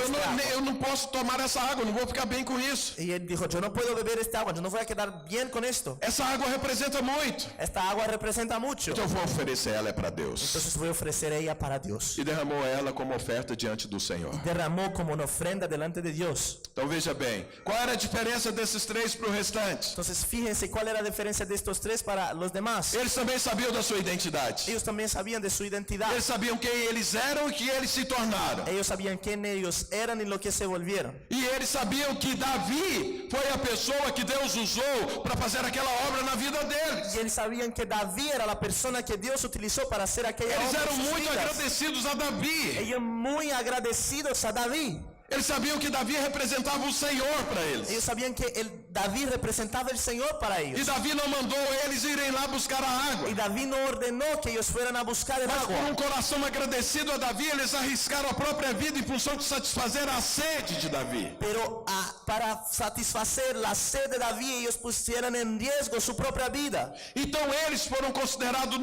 eu não posso tomar essa água, não vou ficar bem com isso. Y él dijo, yo no puedo beber esta agua, yo no voy a quedar bien con esto. Essa água representa muito. Esta agua representa mucho. Então eu vou oferecer ela para Deus. Entonces voy a ofrecer ella para Dios. E derramou ela como oferta diante do Senhor. Derramó como una ofrenda delante de Dios. Então veja bem, qual era a diferença desses três para o restante? Entonces fíjense cuál era la diferencia de estos tres para los demás. Eles também sabiam da sua identidade. Ellos también sabían de su identidad. Eles sabiam quem eles eram e que eles se tornaram. Ellos sabían quién ellos eran y lo que se volvieron. E eles sabiam que Davi foi a pessoa que Deus usou para fazer aquela obra na vida deles. Y ellos sabían que David era la persona que Dios utilizó para hacer aquella Eles obra en eram sus muito vidas. agradecidos a Davi. Ellos muy agradecidos a David. Eles sabiam que Davi representava o Senhor para Ellos eles. sabían que David representaba el Señor para E ellos. Davi não mandou eles irem lá buscar a água. Y David no ordenó que ellos fueran a buscar el Mas por agua. um coração agradecido a Davi, eles arriscaram a própria vida em função de satisfazer a sede de Davi. Pero para satisfacer la sed de David, ellos pusieron en riesgo su propia vida. Então eles foram considerados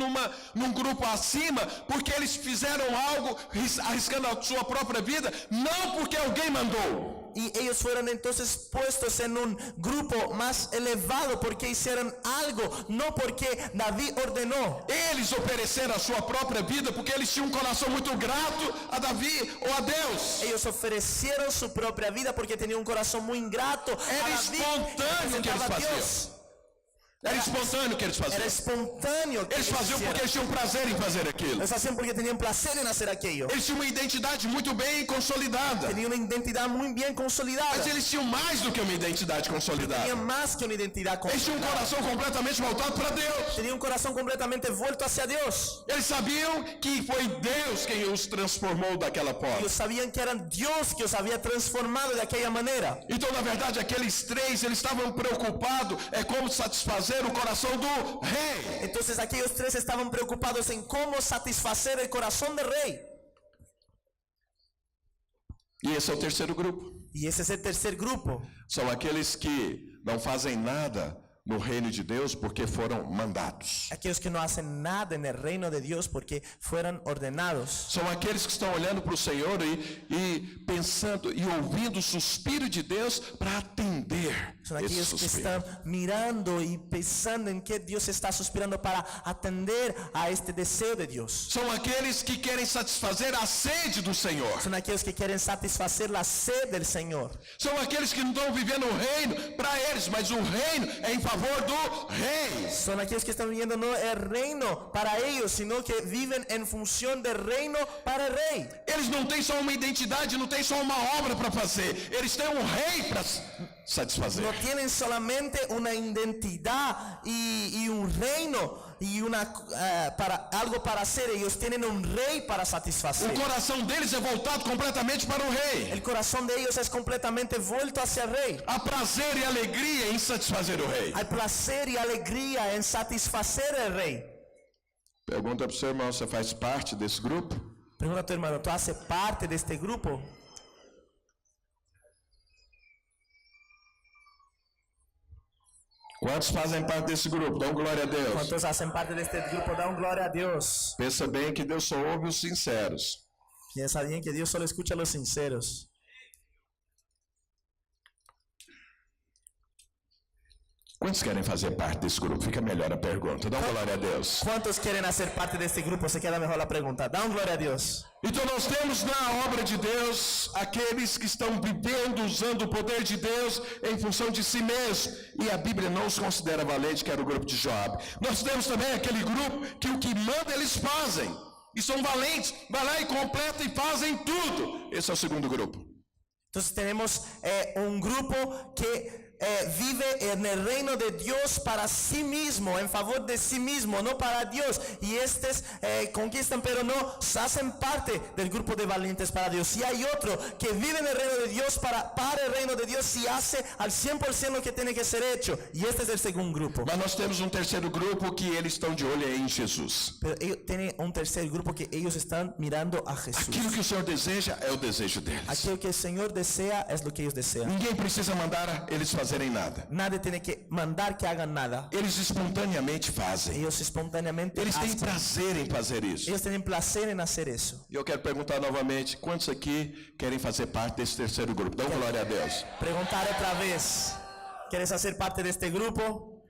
num grupo acima, porque eles fizeram algo arriscando a sua própria vida, não porque alguém mandou. Y ellos fueron entonces puestos en un grupo más elevado porque hicieron algo, no porque David ordenó. Eles ofereceram a sua própria vida porque eles tinham um coração muito grato a Davi ou a Deus. Ellos ofrecieron su propia vida porque tenían un corazón muy ingrato a Era David. espontâneo o que eles Representaba a faziam. Dios. Era espontâneo o que eles Era faziam. espontâneo. Que Eles faziam porque eles tinham prazer em fazer aquilo. Ellos hacían porque tenían placer en hacer aquello. Eles tinham uma identidade muito bem consolidada. Tenían una identidad muy bien consolidada. Mas eles tinham mais do que uma identidade consolidada. Tenían más que una identidad Eles tinham um consolidada. coração completamente voltado para Deus. Tenían un corazón completamente vuelto hacia Dios. Eles sabiam que foi Deus quem os transformou daquela forma. Ellos sabían que eran Dios que os había transformado de aquella manera. Então, na verdade, aqueles três, eles estavam preocupados como satisfazer o coração do rei. Entonces aquellos tres estaban preocupados en cómo satisfacer el corazón del rey. E esse é o terceiro grupo. Y ese es el tercer grupo. São aqueles que não fazem nada no reino de Deus porque foram mandados. Aquellos que no hacen nada en el reino de Dios porque fueron ordenados. São aqueles que estão olhando para o Senhor e pensando e ouvindo o suspiro de Deus para atender Son esse aquellos que suspiro. están mirando y pensando en qué Dios está suspirando para atender a este deseo de Dios. São aqueles que querem satisfazer a sede do Senhor. Son aquellos que quieren satisfacer la sed del Señor. São aqueles que não estão vivendo o reino para eles, mas o reino é em favor do rei. Son aquellos que están viviendo no el reino para ellos, sino que viven en función del reino para el rey. Eles não têm só uma identidade, não têm só uma obra para fazer. Eles têm um rei para satisfazer. No tienen solamente una identidad y un reino y para algo para hacer. Ellos tienen un rey para satisfacer. O coração deles é voltado completamente para o rei. El corazón de ellos es completamente vuelto hacia el rey. Há prazer e alegria em satisfazer o rei. Hay placer y alegría en satisfacer el rey. Pergunta para o seu irmão, você faz parte desse grupo? Pregunta a tu hermano, ¿tú haces parte de este grupo? Quantos fazem parte desse grupo? Dão glória a Deus. ¿Cuántos hacen parte de este grupo? Dan gloria a Dios. Pensa bem que Deus só ouve os sinceros. Piensa bien que Dios solo escucha a los sinceros. Quantos querem fazer parte desse grupo? Fica melhor a pergunta. Dão glória a Deus. ¿Cuántos quieren hacer parte de este grupo? Se queda mejor la pregunta. Dan gloria a Dios. Então nós temos na obra de Deus aqueles que estão vivendo, usando o poder de Deus em função de si mesmo. E a Bíblia não os considera valente, que era o grupo de Joabe. Nós temos também aquele grupo que o que manda eles fazem. E são valentes, vai lá e completa e fazem tudo. Esse é o segundo grupo. Entonces tenemos un grupo que vive en el reino de Dios para sí mismo, en favor de sí mismo, no para Dios. Y estos conquistan, pero no hacen parte del grupo de valientes para Dios. Y hay otro que vive en el reino de Dios para el reino de Dios y hace al 100% lo que tiene que ser hecho. Y este es el segundo grupo. Mas nós temos um terceiro grupo que eles estão de olho em Jesus. Pero ellos tienen un tercer grupo que ellos están mirando a Jesús. Aquilo que o Senhor deseja é o desejo deles. Aquello que el Señor desea es lo que ellos desean. Ninguém precisa mandar eles fazerem nada. Nadie tiene que mandar que hagan nada. Eles espontaneamente fazem. Ellos espontáneamente Eles têm hacen. prazer em fazer isso. Ellos tienen placer en hacer eso. E eu quero perguntar novamente, quantos aqui querem fazer parte desse terceiro grupo? Dão glória a Deus. Preguntar otra vez. ¿Quieres hacer parte de este grupo?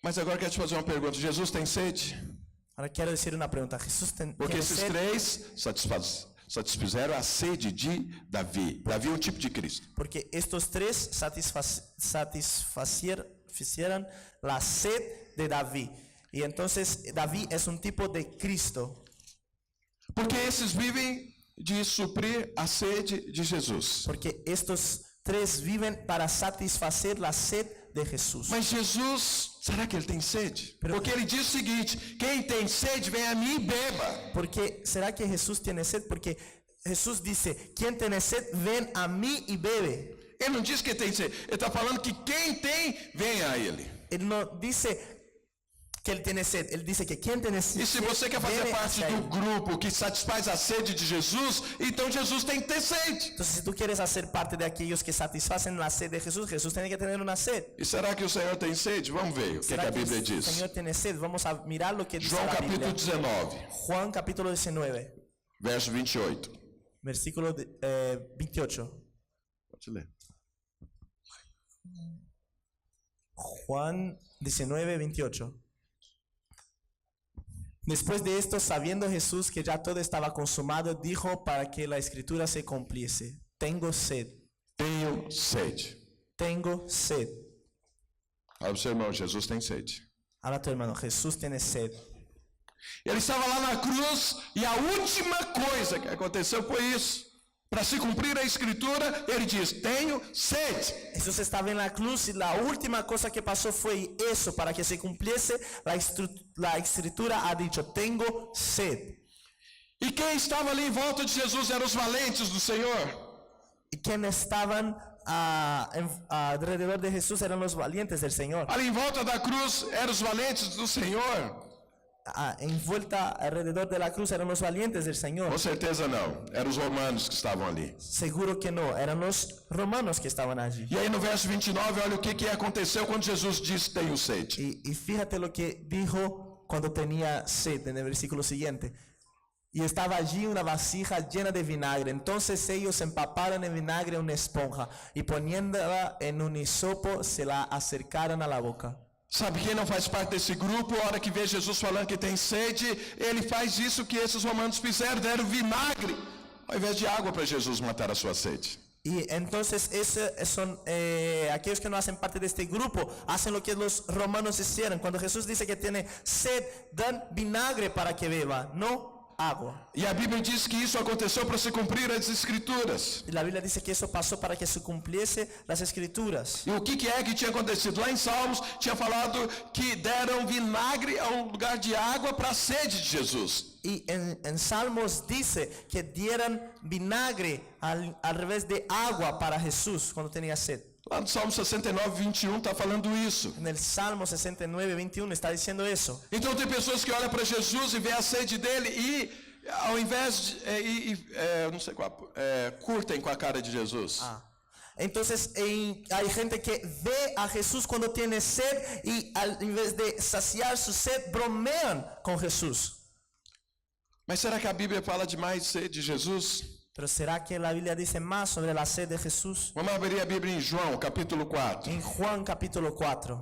Mas agora eu quero te fazer uma pergunta. Jesus tem sede? Ahora quiero decir una pregunta. Jesús Porque tiene esses sed. três satisfizeram a sede de Davi. Davi é um tipo de Cristo. Porque estos tres satisfacieron la sed de David. Y entonces David es un tipo de Cristo. Porque esses vivem de suprir a sede de Jesus. Porque estos tres viven para satisfacer la sed de Jesús. Mas Jesus, será que ele tem sede? Porque ele diz o seguinte: quem tem sede, vem a mim e beba. Porque ¿será que Jesús tiene sed? Porque Jesús dice, quien tiene sed, ven a mí y bebe. Ele não diz que tem sede, ele está falando que quem tem, vem a ele. Él no dice que él tiene sed, él dice que quien tiene sed. E se você quer fazer viene parte hacia do él. grupo que satisfaz a sede de Jesus, então Jesus tem que ter sede. Entonces, si tú quieres hacer parte de aquellos que satisfacen la sed de Jesús, Jesús tiene que tener una sed. E será que o Senhor tem sede? Vamos ver o que a Bíblia el diz. Señor tiene sed? Vamos a mirar lo que dice João la capítulo Biblia. 19, Juan capítulo 19, verso 28. versículo 28. Pode ler. Juan 19, 28. Después de esto, sabiendo Jesús que ya todo estaba consumado, dijo para que la escritura se cumpliese: tengo sed, Tenho sede. tengo sed. Olha para o seu irmão, Jesus tem sede. Habla a tu hermano, Jesús tiene sed. Ele estava lá na cruz e a última coisa que aconteceu foi isso. Para se cumprir a escritura, ele diz: tenho sede. Jesús estaba en la cruz y la última cosa que pasó fue eso, para que se cumpliese la escritura ha dicho, tengo sed. E quem estava ali em volta de Jesus eram os valentes do Senhor. Y quienes estaban alrededor de Jesús eran los valientes del Señor. Ali em volta da cruz eram os valentes do Senhor. Envuelta alrededor de la cruz eran los valientes del Señor. Com certeza não, eram os romanos que estavam ali. Seguro que no, eran los romanos que estaban allí. E aí no verso 29, olha o que aconteceu quando Jesus disse: tenho sede. Y fíjate lo que dijo cuando tenía sed en el versículo siguiente. Y estaba allí una vasija llena de vinagre. Entonces ellos empaparon en vinagre una esponja y poniéndola en un hisopo se la acercaron a la boca. Sabe quem não faz parte desse grupo? A hora que vê Jesus falando que tem sede, ele faz isso que esses romanos fizeram, deram vinagre ao invés de água para Jesus matar a sua sede. Y entonces esos son aquellos que no hacen parte de este grupo, hacen lo que los romanos hicieron. Cuando Jesús dice que tiene sed, dan vinagre para que beba, no agua. E a Bíblia diz que isso aconteceu para se cumprir as escrituras. Y la Biblia dice que eso pasó para que se cumpliese las escrituras. E o que é que tinha acontecido? Lá em Salmos tinha falado que deram vinagre ao lugar de água para a sede de Jesus. Y en Salmos dice que dieran vinagre al revés de agua para Jesús cuando tenía sed. Lá no Salmo 69, 21 está falando isso. En el Salmo 69, 21 está diciendo eso. Então tem pessoas que olham para Jesus e vê a sede dele e ao invés de não sei qual, curtem com a cara de Jesus. Entonces hay gente que ve a Jesús cuando tiene sed y en vez de saciar su sed bromean con Jesús. Mas será que a Bíblia fala de mais sede de Jesus? Pero ¿será que la Biblia dice más sobre la sed de Jesús? Vamos abrir a Bíblia em João, capítulo 4, En Juan capítulo 4,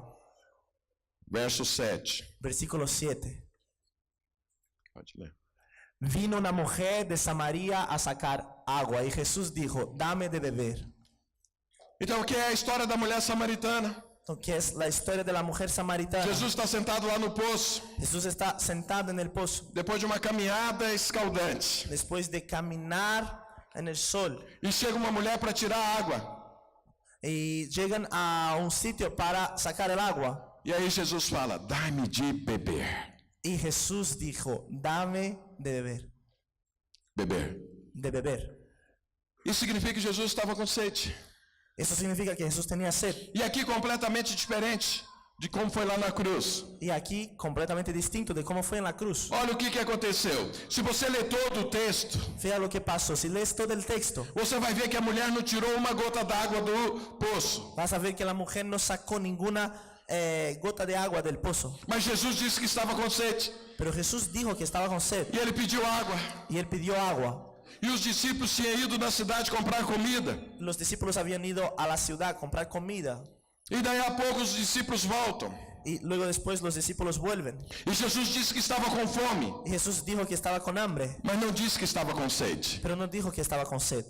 verso 7. versículo 7. Pode ler. Vino una mujer de Samaria a sacar agua y Jesús dijo, dame de beber. Então, o que é a história da mulher samaritana? Que es la historia de la mujer samaritana. Jesus está sentado lá no poço, Jesús está sentado en el pozo depois de uma caminhada escaldante. después de caminar en el sol E chega uma mulher para tirar a água. y llegan a un sitio para sacar el agua. E aí Jesus fala: dá-me de beber. Y Jesús dijo, dame de beber, Beber. de beber. Isso significa que Jesus estava com sede. Eso significa que Jesús tenía sed. E aqui completamente diferente de como foi lá na cruz. Y aquí completamente distinto de cómo fue en la cruz. Olha o que aconteceu. Se você ler todo o texto, Fíjate lo que pasó. Si lees todo el texto, você vai ver que a mulher não tirou uma gota d'água do poço. vas a ver que la mujer no sacó ninguna gota de agua del pozo. Mas Jesus disse que estava com sede. Pero Jesús dijo que estaba con sed E ele pediu água. y él pidió agua. E os discípulos tinham ido na cidade comprar comida. Los discípulos habían ido a la ciudad a comprar comida. E daí a pouco os discípulos voltam. Y luego después los discípulos vuelven. E Jesus disse que estava com fome, Y Jesús dijo que estaba con hambre, mas não disse que estava com sede. pero no dijo que estaba con sed.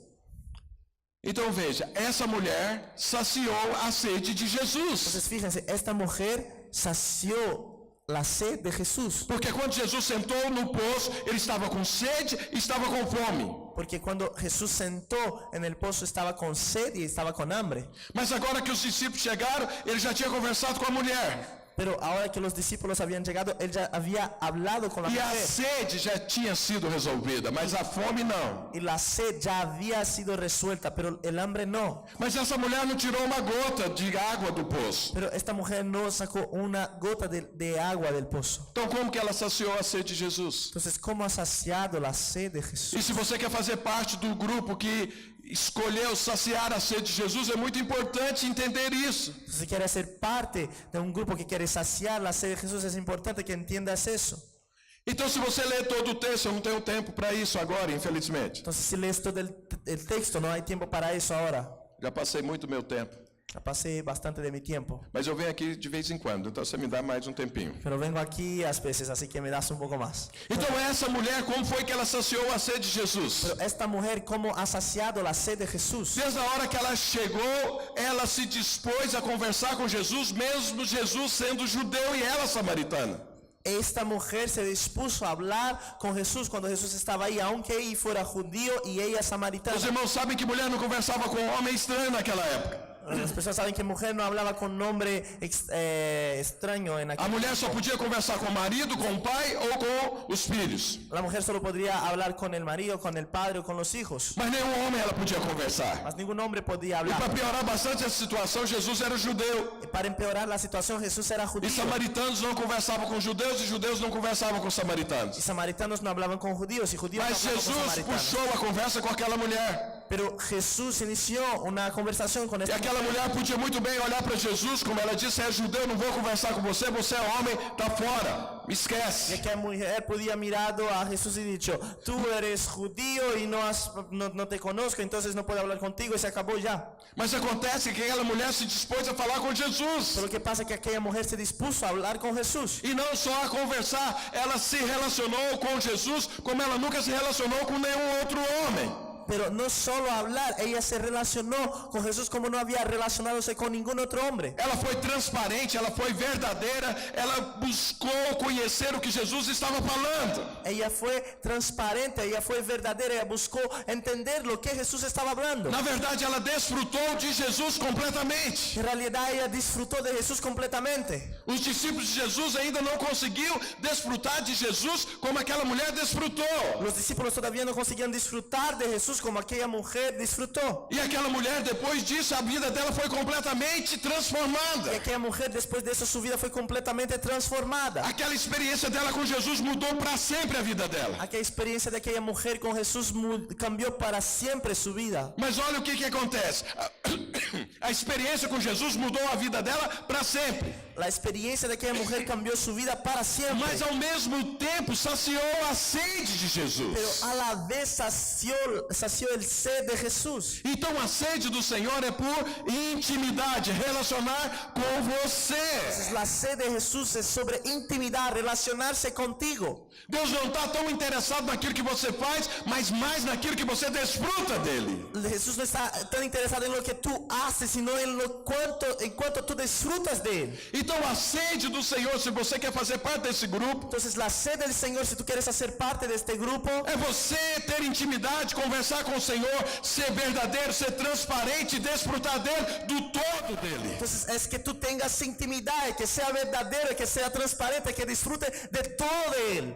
Então veja, essa mulher saciou a sede de Jesus. Entonces fíjense, esta mujer sació la sed de Jesús. Porque quando Jesus sentou no poço, ele estava com sede e estava com fome. Porque cuando Jesús sentó en el pozo estaba con sed y estaba con hambre. Mas agora que os discípulos chegaram, ele já tinha conversado com a mulher. Pero ahora que los discípulos habían llegado, él ya había hablado con la E a mujer. sede já tinha sido resolvida, mas a fome não. Y la sed ya había sido resuelta, pero el hambre no. Mas essa mulher não tirou uma gota de água do poço. Pero esta mujer no sacó una gota de agua del pozo. Então como que ela saciou a sede de Jesus? Entonces, ¿cómo ha saciado la sed de E Jesús? se você quer fazer parte do grupo que escolheu saciar a sede de Jesus, é muito importante entender isso. Si quieres ser parte de un grupo que quiere saciar la sed de Jesús, es importante que entiendas eso. Então se você ler todo o texto, eu não tenho tempo para isso agora, infelizmente. Entonces, si lees todo el texto, no hay tiempo para eso ahora. Já passei muito meu tempo. Ya pasé bastante de mi tiempo, Mas eu venho aqui de vez em quando, então você me dá mais um tempinho. pero vengo aquí às veces, así que me das un poco más. Então essa mulher, como foi que ela saciou a sede de Jesus? Pero esta mujer, ¿cómo ha saciado la sed de Jesús? Desde a hora que ela chegou, ela se dispôs a conversar com Jesus, mesmo Jesus sendo judeu e ela samaritana. Esta mujer se dispuso a hablar con Jesús cuando Jesús estaba ahí, aunque él fuera judío y ella samaritana. Os irmãos sabem que mulher não conversava com homem estranho naquela época. Las personas saben que mujer no hablaba con nombre extraño en A aquel mulher só tiempo. podia conversar com o marido, com o pai ou com os filhos. La mujer solo podría hablar con el marido, con el padre o con los hijos. Mas nenhum homem ela podia conversar. Mas ningún hombre podía E para hablar. piorar bastante essa situação, Jesus era judeu. Y para empeorar la situación, Jesús era E judío. samaritanos não conversavam com judeus e judeus não conversavam com Y samaritanos. samaritanos no hablaban con judíos y judíos no Mas hablaban con Jesus samaritanos. puxou a conversa com aquela mulher. Pero Jesús inició una conversación con E esta aquela mulher podia muito bem olhar para Jesus, como ela disse, é judeu, não vou conversar com você, você é homem, tá fora, me Y esquece. aquella mujer podía mirado a Jesús y dicho, tú eres judío y no te conozco, entonces no puedo hablar contigo y se acabó ya. Mas acontece que aquela mulher se dispôs a falar com Jesus. Pero lo que pasa es que aquella mujer se dispuso a hablar con Jesús. E não só a conversar, ela se relacionou com Jesus como ela nunca se relacionou com nenhum outro homem. Pero no solo hablar, ella se relacionó con Jesús como no había relacionado con ningún otro hombre. Ela foi transparente, ela foi verdadeira, ela buscou conhecer o que Jesus estava falando. Ella fue transparente, ella fue verdadera, ella buscó entender lo que Jesús estaba hablando. Na verdade, ela desfrutou de Jesus completamente. En realidad ella disfrutó de Jesús completamente. Os discípulos de Jesus ainda não conseguiram desfrutar de Jesus como aquela mulher desfrutou. Los discípulos todavía no conseguían disfrutar de Jesús como aquella mujer disfrutó. E aquela mulher, depois disso, a vida dela foi completamente transformada. Y aquella mujer después de eso su vida fue completamente transformada. Aquela experiência dela com Jesus mudou para sempre a vida dela. Aquella experiencia de aquella mujer con Jesús cambió para siempre su vida. Mas olha o que acontece. A experiência com Jesus mudou a vida dela para sempre. La experiencia de aquella mujer cambió su vida para siempre. Mas ao mesmo tempo saciou a sede de Pero Jesus. a la vez sació el sed de Jesús. Então a sede do Senhor é por intimidade, relacionar com você. Entonces, la sed de Jesús es sobre intimidad, relacionarse contigo. Deus não está tão interessado naquilo que você faz, mas mais naquilo que você desfruta dele. Jesús no está tan interesado en lo que tú haces, sino en cuanto tú disfrutas de él. Então a sede do Senhor, se você quer fazer parte desse grupo, Entonces la sed del Señor, si tú quieres hacer parte de este grupo, é você ter intimidade, conversar com o Senhor, ser verdadeiro, ser transparente, desfrutar dele, do todo dele. entonces es que tú tengas intimidad, que sea verdadero, que sea transparente, que disfrute de todo de él.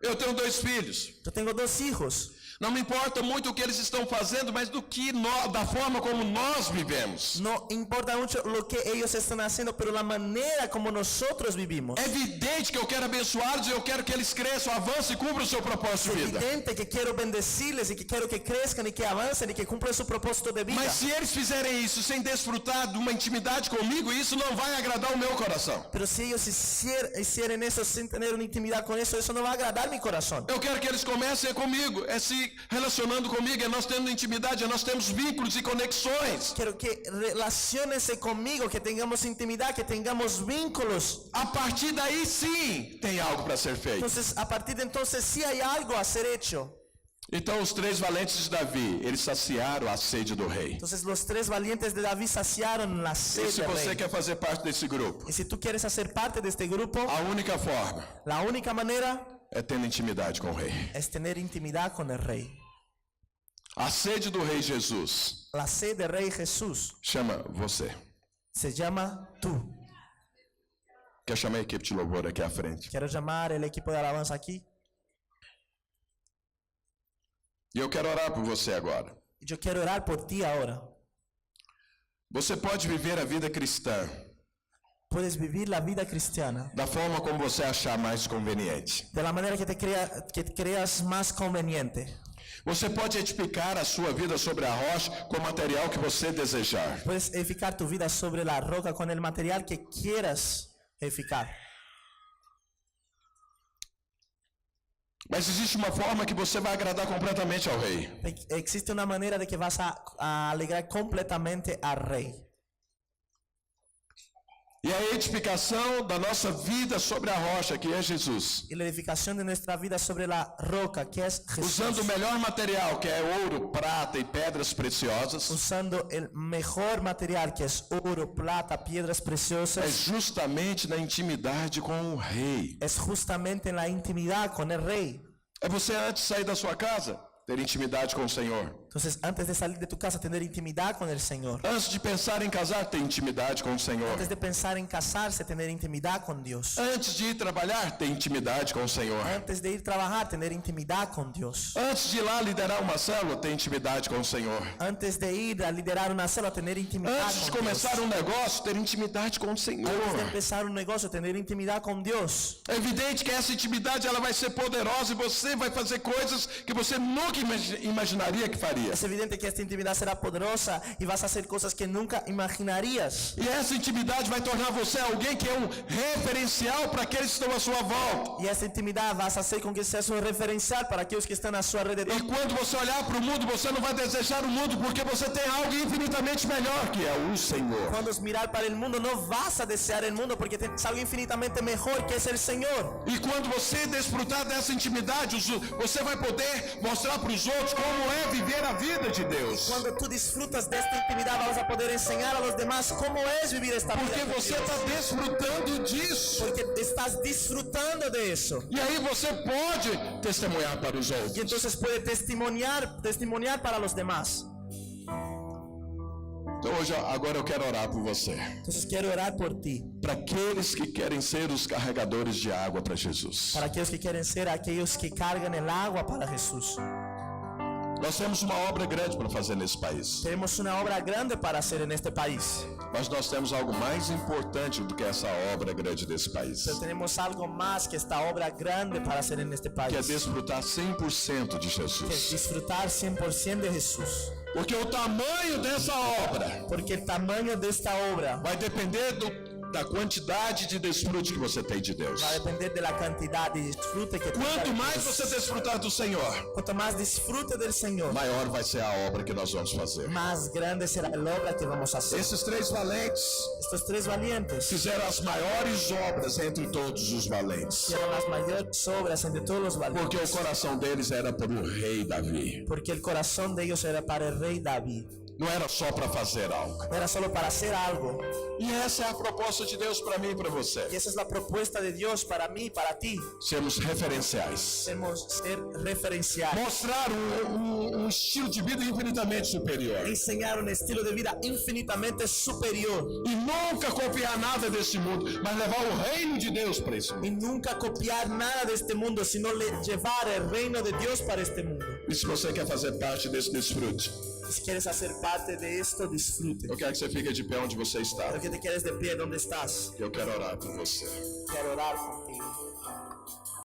Eu tenho 2 filhos. Yo tengo 2 hijos. Não me importa muito o que eles estão fazendo, mas da forma como nós vivemos. No importa mucho lo que ellos están haciendo, pero la manera como nosotros vivimos. É evidente que eu quero abençoá-los e eu quero que eles cresçam, avancem e cumpram o seu propósito Es de vida. evidente que quiero bendecirles y que quiero que crezcan y que avancen y que cumplan su propósito de vida. Mas se eles fizerem isso sem desfrutar de uma intimidade comigo, isso não vai agradar o meu coração. Pero si ellos hicieran eso sin tener una intimidad con eso no va a agradar mi corazón. Eu quero que eles comecem comigo, é se relacionando comigo, é nós tendo intimidade, é nós temos vínculos e conexões. Quiero que relaciónense conmigo, que tengamos intimidad, que tengamos vínculos. A partir daí sim tem algo para ser feito. Entonces, a partir de entonces sí hay algo a ser hecho. Então os 3 valentes de Davi, eles saciaram a sede do rei. Entonces los 3 valientes de David saciaron la E sed se del você rey. quer fazer parte desse grupo, Y si tú quieres hacer parte de este grupo, a única forma la única manera é tendo intimidade com o rei. es tener intimidad con el rey. A sede do rei Jesus La sed del rey Jesús chama você. se llama tú. Quer chamar a equipe de louvor aqui à frente? Quiero llamar el equipo de alabanza aquí. E eu quero orar por você agora. Yo quiero orar por ti ahora. Você pode viver a vida cristã Puedes vivir la vida cristiana da forma como você achar mais conveniente. de la manera que creas más conveniente. Você pode edificar a sua vida sobre a rocha com o material que você desejar. Puedes edificar tu vida sobre la roca con el material que quieras edificar. Mas existe uma forma que você vai agradar completamente ao rei. Existe una manera de que vas a alegrar completamente al rey. E a edificação da nossa vida sobre a rocha, que é Jesus. Y la edificación de nuestra vida sobre la roca, que es Jesús. Usando o melhor material, que é ouro, prata e pedras preciosas. Usando el mejor material, que es oro, plata, piedras É preciosas. justamente na intimidade com o rei. Es justamente en la intimidad con el rey. É você antes de sair da sua casa, ter intimidade com o Senhor. Entonces, antes de salir de tu casa, tener intimidad con el Señor. Antes de pensar em casar, ter intimidade com o Senhor. Antes de pensar en casarse, tener intimidad con Dios. Antes de ir trabalhar, ter intimidade com o Senhor. Antes de ir a trabajar, tener intimidad con Dios. Antes de ir lá liderar uma célula, ter intimidade com o Senhor. Antes de ir a liderar una célula, tener intimidad Antes de con Dios. começar um negócio, ter intimidade com o Antes de Senhor. empezar un negocio, tener intimidad con Dios. É evidente que essa intimidade ela vai ser poderosa e você vai fazer coisas que você nunca imaginaria que faria. Es evidente que esta intimidad será poderosa y vas a hacer cosas que nunca imaginarías. E essa intimidade vai tornar você alguém que é um referencial para aqueles que estão à sua volta. Y esta intimidad vas a hacer con que seas un referencial para aquellos que están a su alrededor. E quando você olhar para o mundo, você não vai desejar o mundo porque você tem algo infinitamente melhor, que é o Senhor. Cuando mirar para el mundo, no vas a desear el mundo porque tienes algo infinitamente mejor, que es el Señor. E quando você desfrutar dessa intimidade, você vai poder mostrar para os outros como é viver a vida de Deus. Cuando tú disfrutas de esta intimidad, vas a poder enseñar a los demás cómo es vivir esta vida. Porque con você Dios. está desfrutando disso. Porque estás disfrutando de eso. E aí você pode testemunhar para os Y outros. entonces puedes testimoniar para los demás. Então hoje, agora eu quero orar por você. Entonces quiero orar por ti. Para aqueles que querem ser os carregadores de água para Jesus. Para aquellos que quieren ser aquellos que cargan el agua para Jesús. Nós temos uma obra grande para fazer nesse país. Tenemos una obra grande para hacer en este país. Mas nós temos algo mais importante do que essa obra grande desse país. Pero tenemos algo más que esta obra grande para hacer en este Que é país. desfrutar 100% de Que es Jesus. disfrutar 100% de Jesús. Porque o tamanho dessa obra Porque el tamaño de esta obra vai depender da quantidade de desfrute que você tem de Deus. va a depender de la cantidad de disfrute que tengas Quanto de mais Dios. você desfrutar do Senhor, Cuanto más disfrute del Señor, maior vai ser a obra que nós vamos fazer. más grande será la obra que vamos a hacer. Esses três valentes Estos tres valientes fizeram as maiores obras entre todos os valentes. hicieron las mayores obras entre todos los Porque o valientes. coração deles era para o rei Davi. Porque el corazón de ellos era para el rey David. Não era só para fazer algo. No era solo para hacer algo. E essa é a proposta de Deus para mim e para Y você. esa es la propuesta de Dios para mí y para ti. Sermos referenciais. Debemos ser referenciales. Mostrar um estilo de vida infinitamente superior. Enseñar un estilo de vida infinitamente superior. E nunca copiar nada desse mundo, mas levar o reino de Deus para esse mundo. Y nunca copiar nada de este mundo, sino llevar el reino de Dios para este mundo. E se você quer fazer parte desse desfrute, Si quieres hacer parte de esto, disfrute. eu quero que você fique de pé onde você está. Quiero que te quedes de pie donde estás. Eu quero orar por você. Quiero orar contigo.